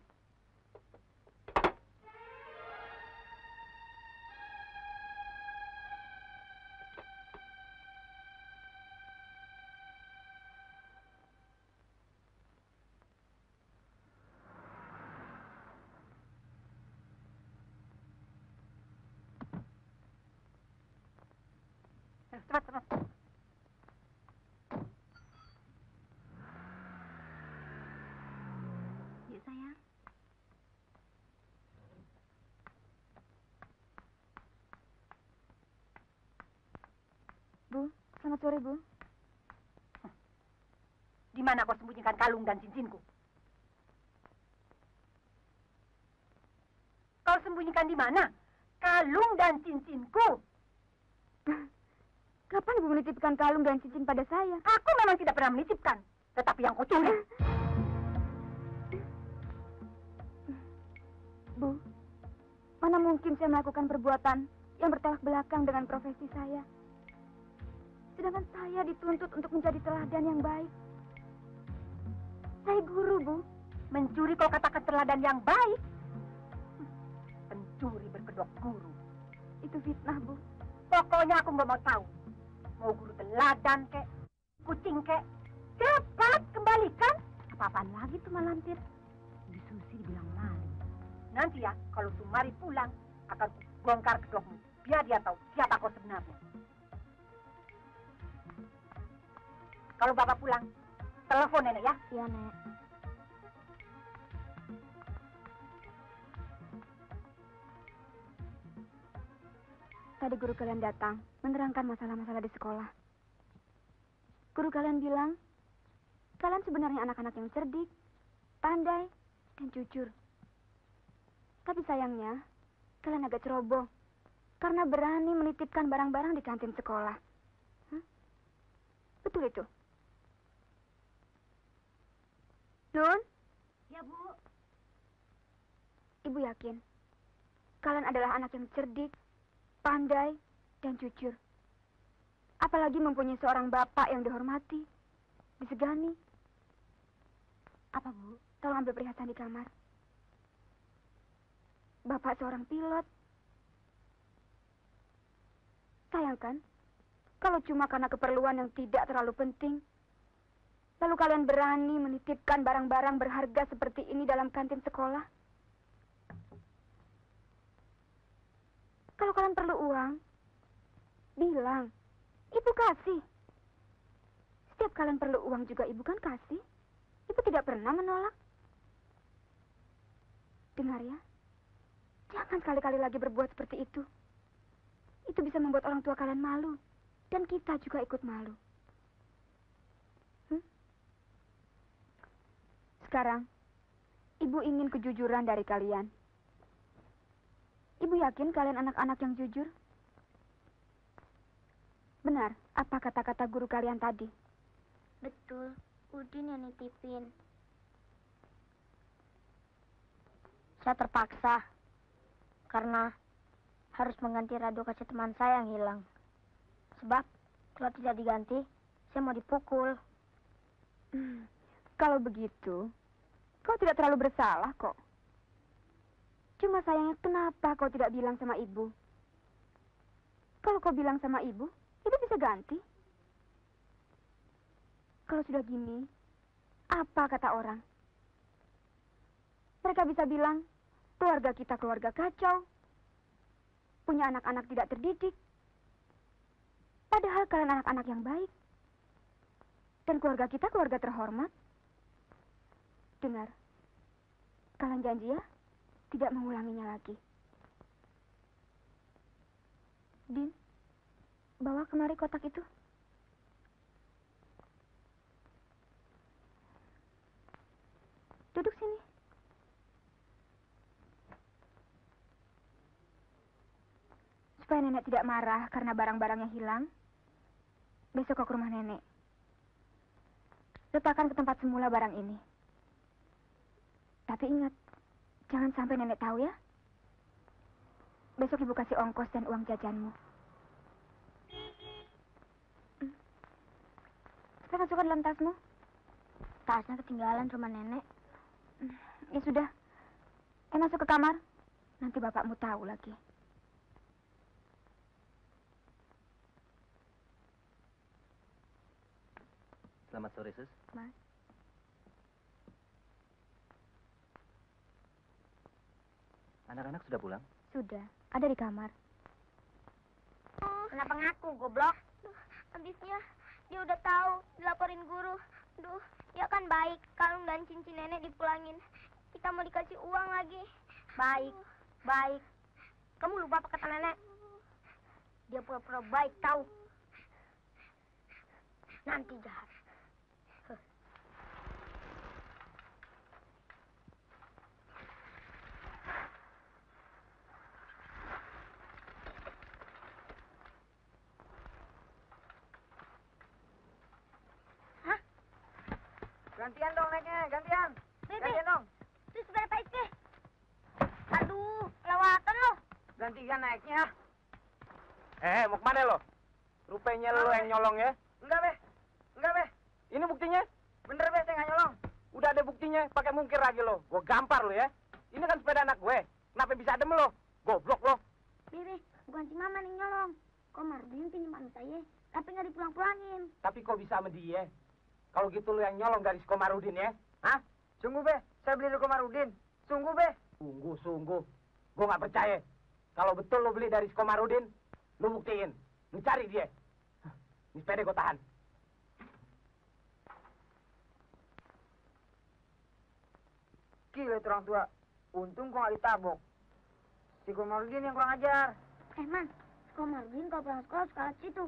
Cepat. Yuk, sayang. Bu, selamat sore, Bu. Di mana kau sembunyikan kalung dan cincinku? Kau sembunyikan di mana? Kalung dan cincinku. Kapan Bu menitipkan kalung dan cincin pada saya? Aku memang tidak pernah menitipkan. Tetapi yang kau curi. Bu, mana mungkin saya melakukan perbuatan yang bertolak belakang dengan profesi saya. Sedangkan saya dituntut untuk menjadi teladan yang baik. Saya guru, Bu. Mencuri kau katakan teladan yang baik. Pencuri berkedok guru. Itu fitnah, Bu. Pokoknya aku nggak mau tahu. Mau guru teladan kek, kucing kek. Cepat kembalikan. Apa-apaan lagi tuh malampir? Di Susi dibilang maling. Nanti ya, kalau Sumari pulang, akan bongkar kedokmu. Biar dia tahu siapa kau sebenarnya. Kalau Bapak pulang, telepon nenek ya. Iya, Nek. Tadi guru kalian datang, menerangkan masalah-masalah di sekolah. Guru kalian bilang, kalian sebenarnya anak-anak yang cerdik, pandai, dan jujur. Tapi sayangnya, kalian agak ceroboh, karena berani menitipkan barang-barang di kantin sekolah. Betul itu? Nun? Ya, Bu. Ibu yakin, kalian adalah anak yang cerdik, pandai, dan jujur. Apalagi mempunyai seorang bapak yang dihormati, disegani. Apa, Bu? Tolong ambil perhiasan di kamar. Bapak seorang pilot. Sayang kan? Kalau cuma karena keperluan yang tidak terlalu penting, lalu kalian berani menitipkan barang-barang berharga seperti ini dalam kantin sekolah? Kalau kalian perlu uang, bilang, Ibu kasih. Setiap kalian perlu uang juga Ibu kan kasih. Ibu tidak pernah menolak. Dengar ya, jangan sekali-kali lagi berbuat seperti itu. Itu bisa membuat orang tua kalian malu. Dan kita juga ikut malu. Sekarang, Ibu ingin kejujuran dari kalian. Ibu yakin kalian anak-anak yang jujur? Benar, apa kata-kata guru kalian tadi? Betul. Udin yang nitipin. Saya terpaksa. Karena harus mengganti radio kaset teman saya yang hilang. Sebab kalau tidak diganti, saya mau dipukul. Kalau begitu, kau tidak terlalu bersalah kok. Cuma sayangnya kenapa kau tidak bilang sama ibu? Kalau kau bilang sama ibu, ibu bisa ganti. Kalau sudah gini, apa kata orang? Mereka bisa bilang, keluarga kita keluarga kacau. Punya anak-anak tidak terdidik. Padahal kalian anak-anak yang baik. Dan keluarga kita keluarga terhormat. Dengar, kalian janji ya, tidak mengulanginya lagi. Din, bawa kemari kotak itu. Duduk sini. Supaya nenek tidak marah karena barang-barangnya hilang, besok kau ke rumah nenek. Letakkan ke tempat semula barang ini. Tapi ingat, jangan sampai nenek tahu ya. Besok ibu kasih ongkos dan uang jajanmu. Kita masukkan dalam tasmu. Tasnya ketinggalan rumah nenek. Ya sudah. Masuk ke kamar. Nanti bapakmu tahu lagi. Selamat sore, Sus. Mas. Anak-anak sudah pulang? Sudah. Ada di kamar. Kenapa ngaku, goblok? Habisnya dia udah tahu, dilaporin guru. Duh, dia kan baik. Kalung dan cincin nenek dipulangin. Kita mau dikasih uang lagi. Baik, baik. Kamu lupa apa kata nenek? Dia pura-pura baik, tahu. Nanti jahat. Gantian dong naiknya, gantian. Gantian dong. Terus berapa itu? Aduh, lewatan lo. Gantian naiknya. Mau kemana lo? Rupanya lo yang nyolong ya? Enggak, Be. Enggak, Be. Ini buktinya? Bener, Be, saya nggak nyolong. Udah ada buktinya, pakai mungkir lagi lo. Gue gampar lo ya. Ini kan sepeda anak gue. Kenapa bisa adem lo? Goblok lo. Bebe, bukan si Mama nih nyolong. Komardin pinjaman saya, tapi nggak dipulang-pulangin. Tapi kok bisa sama dia? Kalau gitu lo yang nyolong dari si Komarudin ya? Hah? Sungguh, Be. Saya beli dari Komarudin. Sungguh, Be. Sungguh. Gue nggak percaya. Kalau betul lo beli dari si Komarudin, lo buktiin. Lo cari dia. Ini sepeda gue tahan. Gila itu orang tua. Untung gue nggak ditabok. Si Komarudin yang kurang ajar. Man, Komardin kalau pulang sekolah suka lewat situ.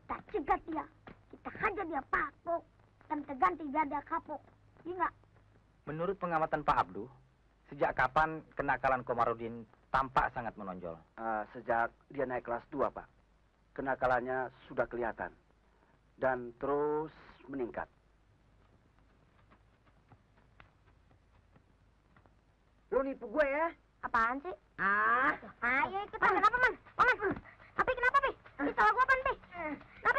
Kita cegat dia. Kita hajar dia pakpok. Dan kita ganti dada kapok. Iya nggak? Menurut pengamatan Pak Abdu, sejak kapan kenakalan Komarudin tampak sangat menonjol? Sejak dia naik kelas 2, Pak. Kenakalannya sudah kelihatan. Dan terus meningkat. Lo nipu gue ya? Apaan sih? Ayo ikut. Kenapa, Man? Paman. Tapi kenapa, Pi? Ini salah gua, Pan, Pi. Kenapa?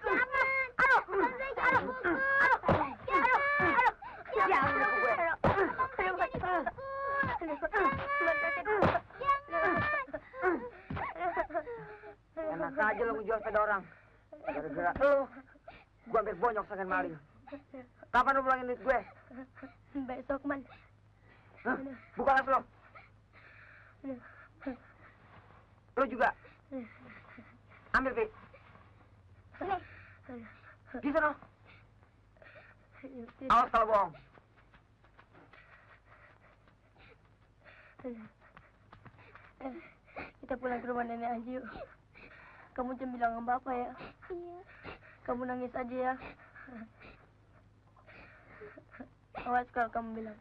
Jangan. Aduh. Enak aja lo ngejual sepeda orang. Gara-gara lo, gue hampir bonyok sangat maling. Kapan lo pulangin duit gue? Besok, Man. Buka las lo. Lo juga. Ambil, Pi. Di sana. Awas kalau bohong. Kita pulang ke rumah nenek aja yuk. Kamu jangan bilang sama Bapak ya. Iya. Kamu nangis aja ya. Awas kalau kamu bilang.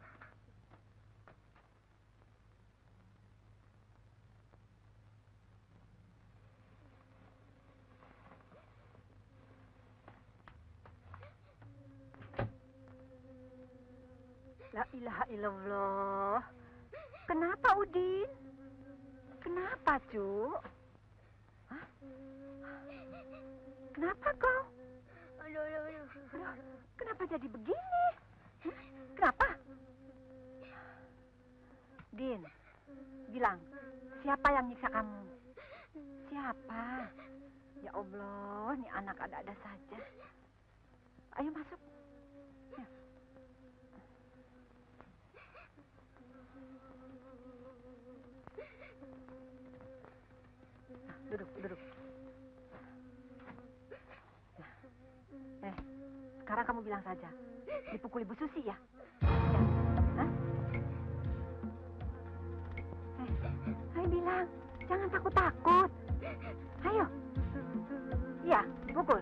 La ilaha illallah. Kenapa, Udin? Kenapa Kenapa, Cu? Hah? Kenapa kau? Kenapa jadi begini? Kenapa? Din, bilang, siapa yang nyiksa kamu? Siapa? Ya Allah, ini anak ada-ada saja. Ayo masuk. Ya. Duduk, duduk. Nah. Sekarang kamu bilang saja, dipukul Ibu Susi ya? Ya. Hah? Ayo bilang, jangan takut-takut. Ayo. Iya, dipukul.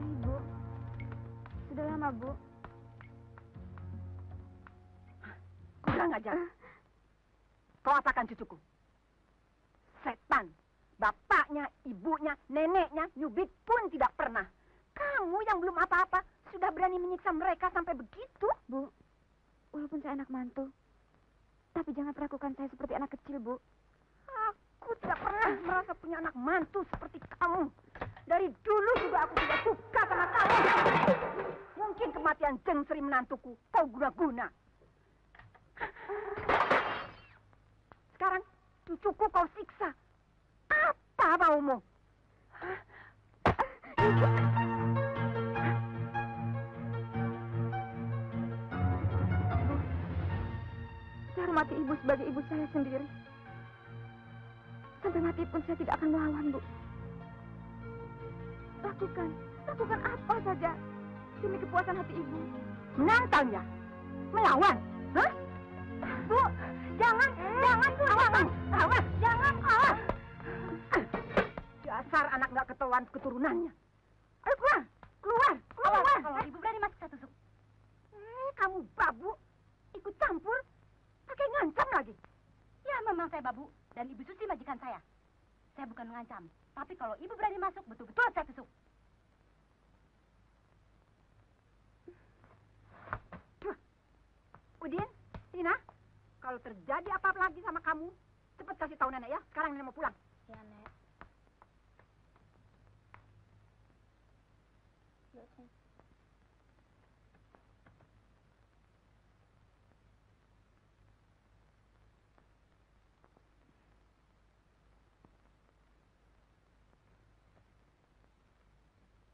Ibu, sudah lama, Bu. Kurang ajar. Kau apakan cucuku? Setan. Bapaknya, ibunya, neneknya, nyubit pun tidak pernah. Kamu yang belum apa-apa sudah berani menyiksa mereka sampai begitu? Bu, walaupun saya anak mantu, tapi jangan perlakukan saya seperti anak kecil, Bu. Aku tidak pernah merasa punya anak mantu seperti kamu. Dari dulu juga aku tidak suka sama kamu. Mungkin kematian Jeng Sri menantuku kau guna-guna. Sekarang cucuku kau siksa. Apa maumu? Saya hormati ibu sebagai ibu saya sendiri. Sampai mati pun saya tidak akan melawan, Bu. Lakukan apa saja demi kepuasan hati ibu. Menantang ya? Melawan? Hah? Bu, jangan, awas, jangan, awas. Dasar anak nggak ketahuan keturunannya. Ayo keluar. Kalau ibu berani masuk satu suku. Kamu babu, ikut campur, pakai ngancam lagi. Ya memang saya babu dan ibu Susi majikan saya. Saya bukan mengancam, tapi kalau ibu berani masuk betul-betul saya tusuk. Udin, Tina, kalau terjadi apa-apa lagi sama kamu, cepat kasih tahu nenek ya. Sekarang nenek mau pulang. Ya, Nek.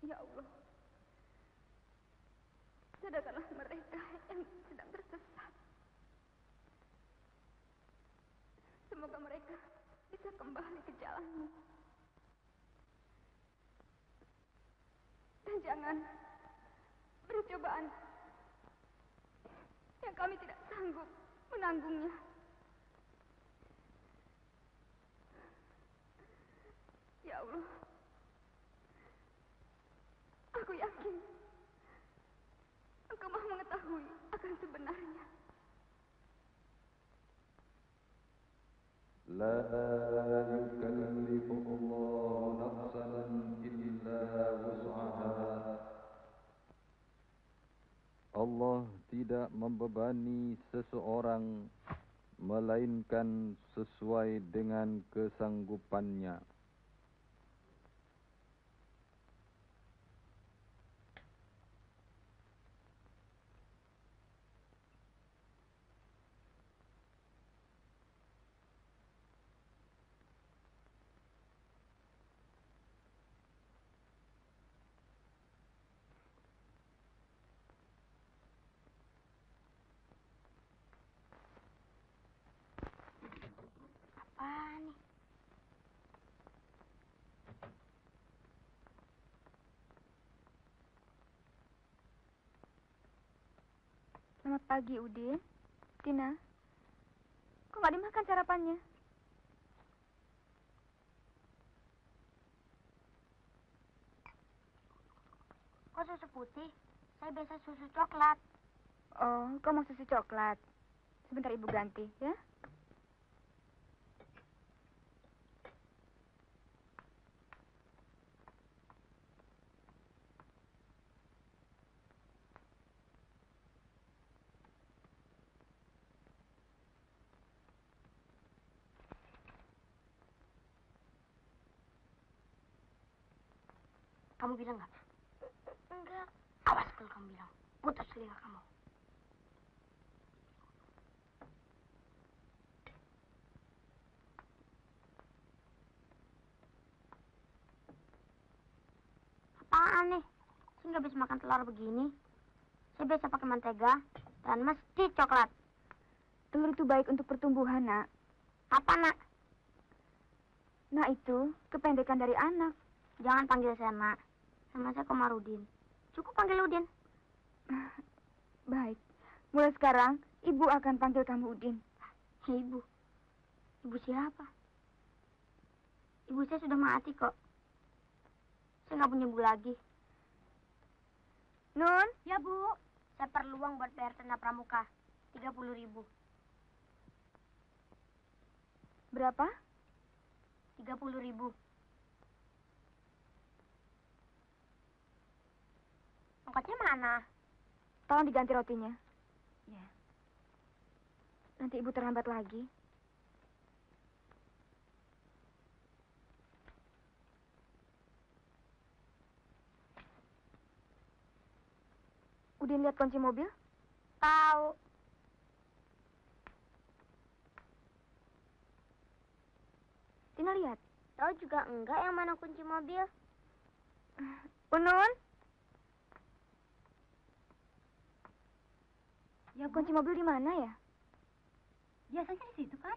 Ya Allah, sadarkanlah mereka yang sedang tersesat. Semoga mereka bisa kembali ke jalanmu. Dan jangan beri cobaan yang kami tidak sanggup menanggungnya. Ya Allah, aku yakin Engkau Maha mengetahui akan sebenarnya. La yukallifu Allahu nafsan illa wus'aha. Allah tidak membebani seseorang melainkan sesuai dengan kesanggupannya. Apa nih? Selamat pagi, Udin. Tina, kok nggak dimakan sarapannya? Kok susu putih? Saya biasa susu coklat. Oh, kau mau susu coklat. Sebentar Ibu ganti, ya. Kamu bilang nggak? Enggak. Awas kalau kamu bilang. Putus telinga kamu. Apaan nih? Saya nggak bisa makan telur begini. Saya biasa pakai mentega dan mesti coklat. Telur itu baik untuk pertumbuhan, Nak. Apa, Nak? Nak itu kependekan dari anak. Jangan panggil saya Nak. Nama saya Komarudin. Cukup panggil Udin. Baik. Mulai sekarang, Ibu akan panggil kamu Udin. Ibu? Ibu siapa? Ibu saya sudah mati kok. Saya nggak punya ibu lagi. Nun? Ya, Bu. Saya perlu uang buat bayar tenda pramuka. 30.000. Berapa? 30.000. Ongkosnya mana? Tolong diganti rotinya. Ya. Nanti Ibu terlambat lagi. Udin lihat kunci mobil? Tahu. Tina lihat. Tahu juga enggak yang mana kunci mobil? Unun? Ya, kunci mobil di mana ya? Biasanya di situ kan?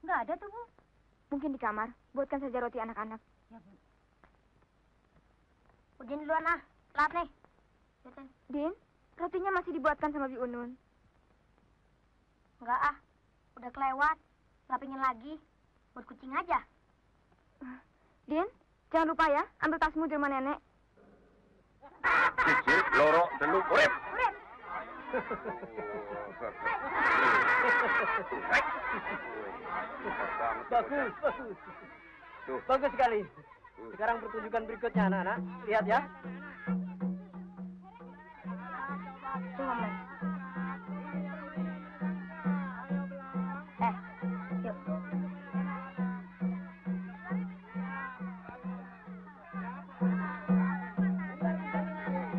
Nggak ada tuh, Bu. Mungkin di kamar. Buatkan saja roti anak-anak. Ya, Bu. Udin duluan ah. Telat nih. Din, rotinya masih dibuatkan sama Bi Unun. Enggak ah. Udah kelewat. Nggak pingin lagi. Buat kucing aja. Din, jangan lupa ya. Ambil tasmu di rumah nenek. Cicit, loro, telu, urip. Urip. Bagus, bagus. Bagus sekali. Sekarang pertunjukan berikutnya, anak-anak. Lihat ya. Yuk.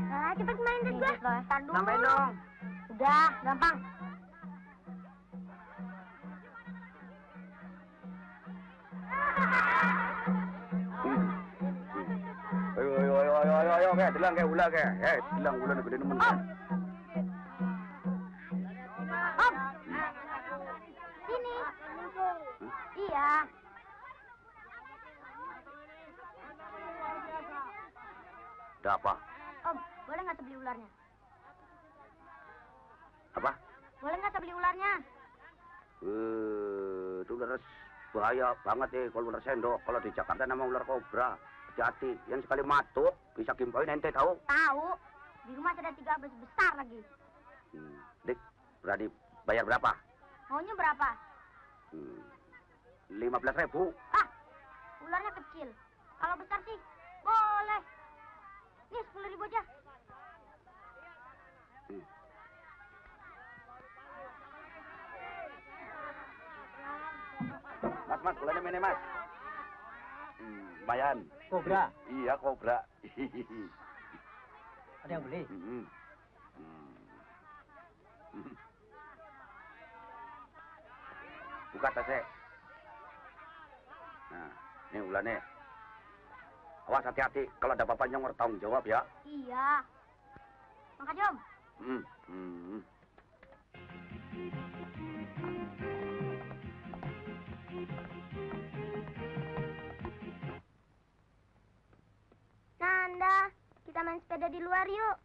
Nah, cepet main deh gua. Ntar dulu. Sampai dong. Udah, gampang. Ayo, ke, telang ke, ulah ke. Telang ulah ni gede nemen. Om. Om. Sini. Iya. Ada apa? Om, boleh nggak saya beli ularnya? Apa? Boleh nggak saya beli ularnya? Itu ular bahaya banget kalau ular sendok. Kalau di Jakarta nama ular kobra. Hati-hati, yang sekali matuk bisa gimpain ente tahu? Tahu. Di rumah ada 3 besar lagi. Dik, berani bayar berapa? Maunya berapa? 15.000. Ah, ularnya kecil. Kalau besar sih boleh. Nih 10.000 aja. Mas, ularnya mana mas? Lumayan. Kobra. Iya, kobra. Ada yang beli? Buka tasnya. Nah, ini ularnya. Awas hati-hati, kalau ada apa-apa nyongor tanggung jawab ya. Iya. Makasih Om. Nanda, kita main sepeda di luar yuk.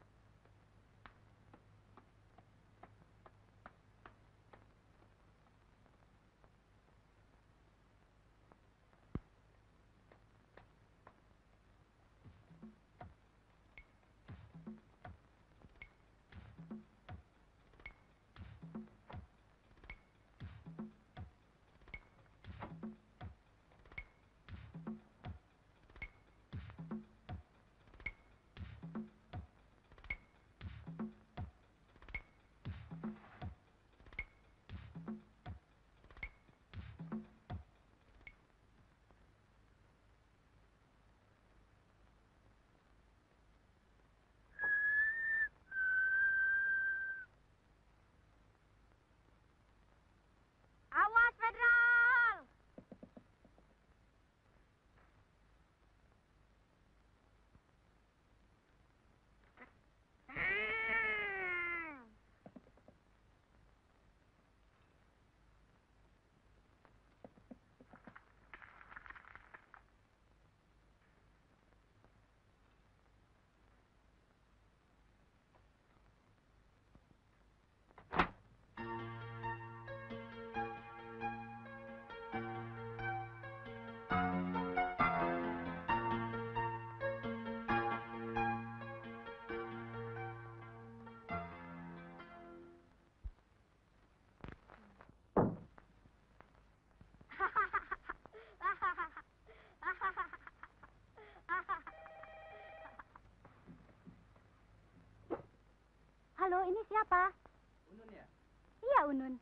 Halo, ini siapa? Unun ya? Iya, Unun.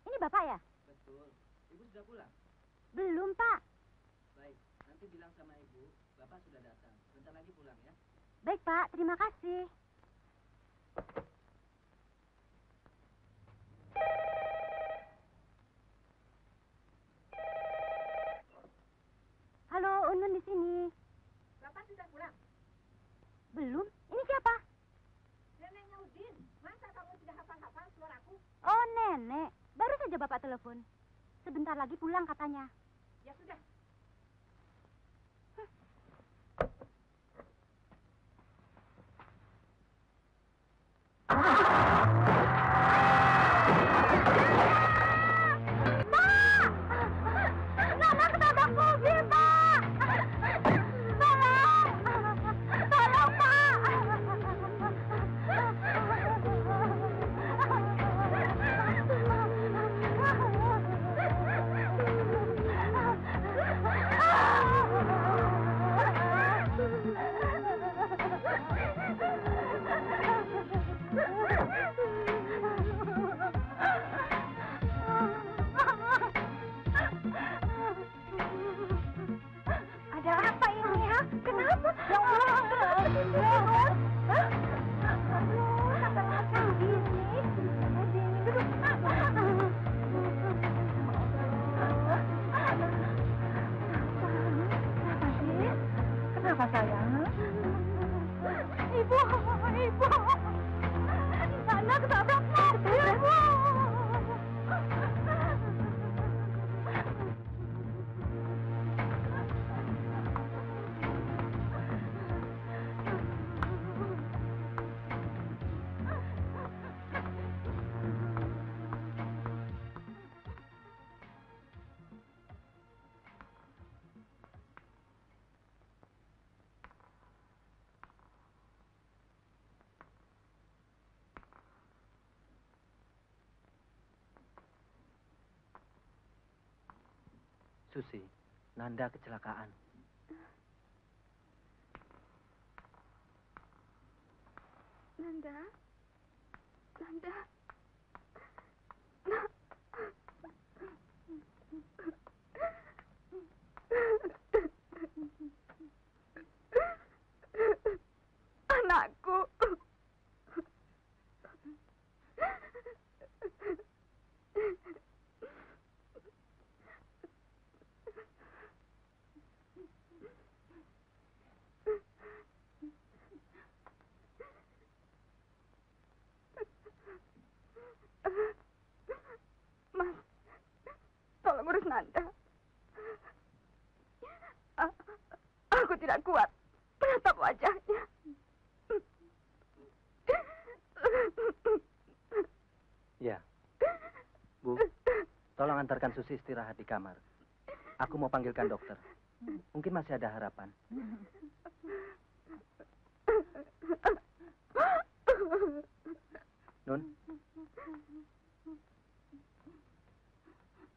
Ini Bapak ya? Betul. Ibu sudah pulang? Belum, Pak. Baik, nanti bilang sama ibu, Bapak sudah datang. Bentar lagi pulang ya. Baik, Pak. Terima kasih. Halo, Unun di sini. Bapak sudah pulang? Belum? Ini siapa? Neneknya Udin. Masa kamu tidak hafal-hafal suaraku? Oh, nenek. Baru saja Bapak telepon. Sebentar lagi pulang katanya. Ya sudah. Nana ketabrak mobil, Pak! Tolong! Tolong, Pak! Ada apa ini, ha? Kenapa? Ya Allah, kenapa sih, Bos? Hah? Aduh, sampai macam gini. Sini duduk. Kenapa sayang? Ibu, ibu. Nana ketabrak mobil, Bu. Susi, Nanda kecelakaan. Nanda? Nanda? Anakku. Mas, tolong urus Nanda. Aku tidak kuat menatap wajahnya. Ya. Bu, tolong antarkan Susi istirahat di kamar. Aku mau panggilkan dokter. Mungkin masih ada harapan. Nun,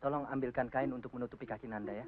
tolong ambilkan kain untuk menutupi kaki Nanda ya.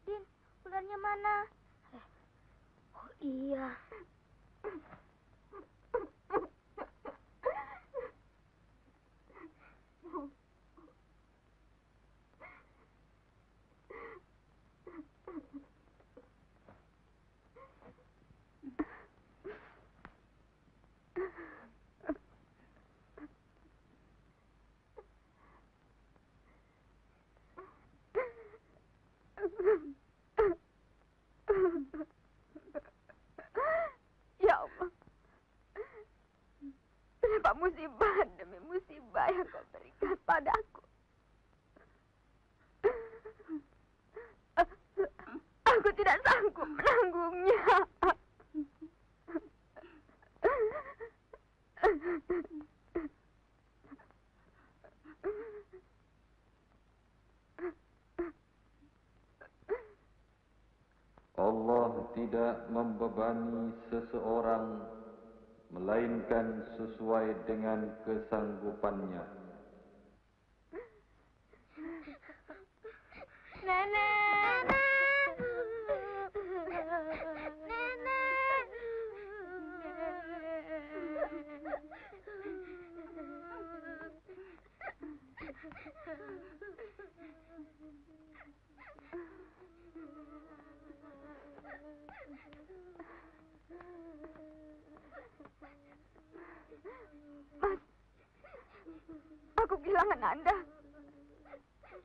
Din, ularnya mana? Oh iya. Allah tidak membebani seseorang melainkan sesuai dengan kesanggupannya. Nenek. Mas, aku kehilangan Anda.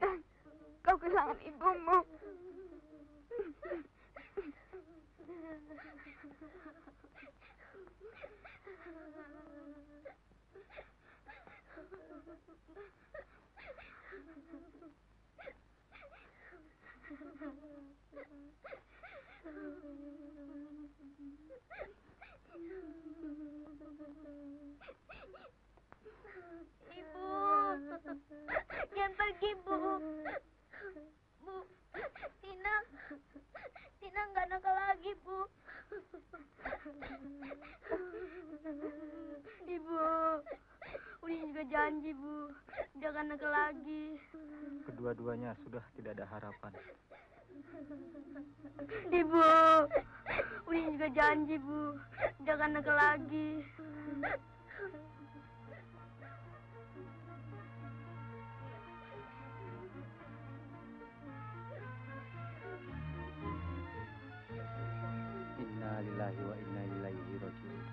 Dan kau kehilangan ibumu. Ibu, jangan pergi, Bu. Bu, Tina nggak nakal lagi, Bu. Ibu, Udin juga janji, Bu, jangan nakal lagi. Kedua-duanya sudah tidak ada harapan. Ibu, Udin juga janji, Bu, jangan nakal lagi. Inna lillahi wa inna ilaihi raji'un.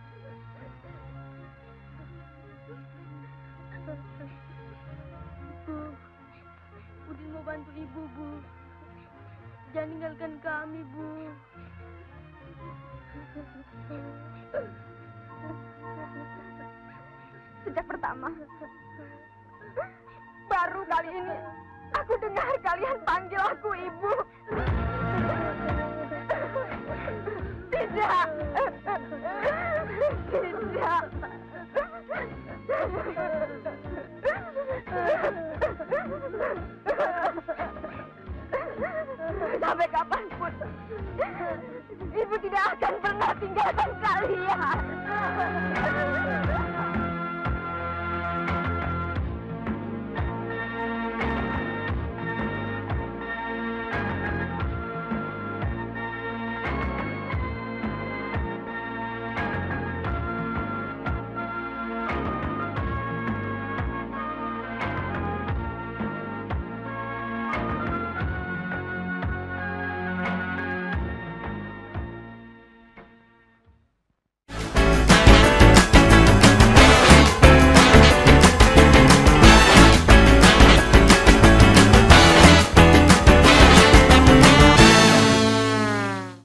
Bu, Udin mau bantu Ibu, Bu. Jangan tinggalkan kami, Bu. Sejak pertama, baru kali ini aku dengar kalian panggil aku Ibu. Tidak. Tidak. Sampai kapanpun, Ibu tidak akan pernah tinggalkan kalian.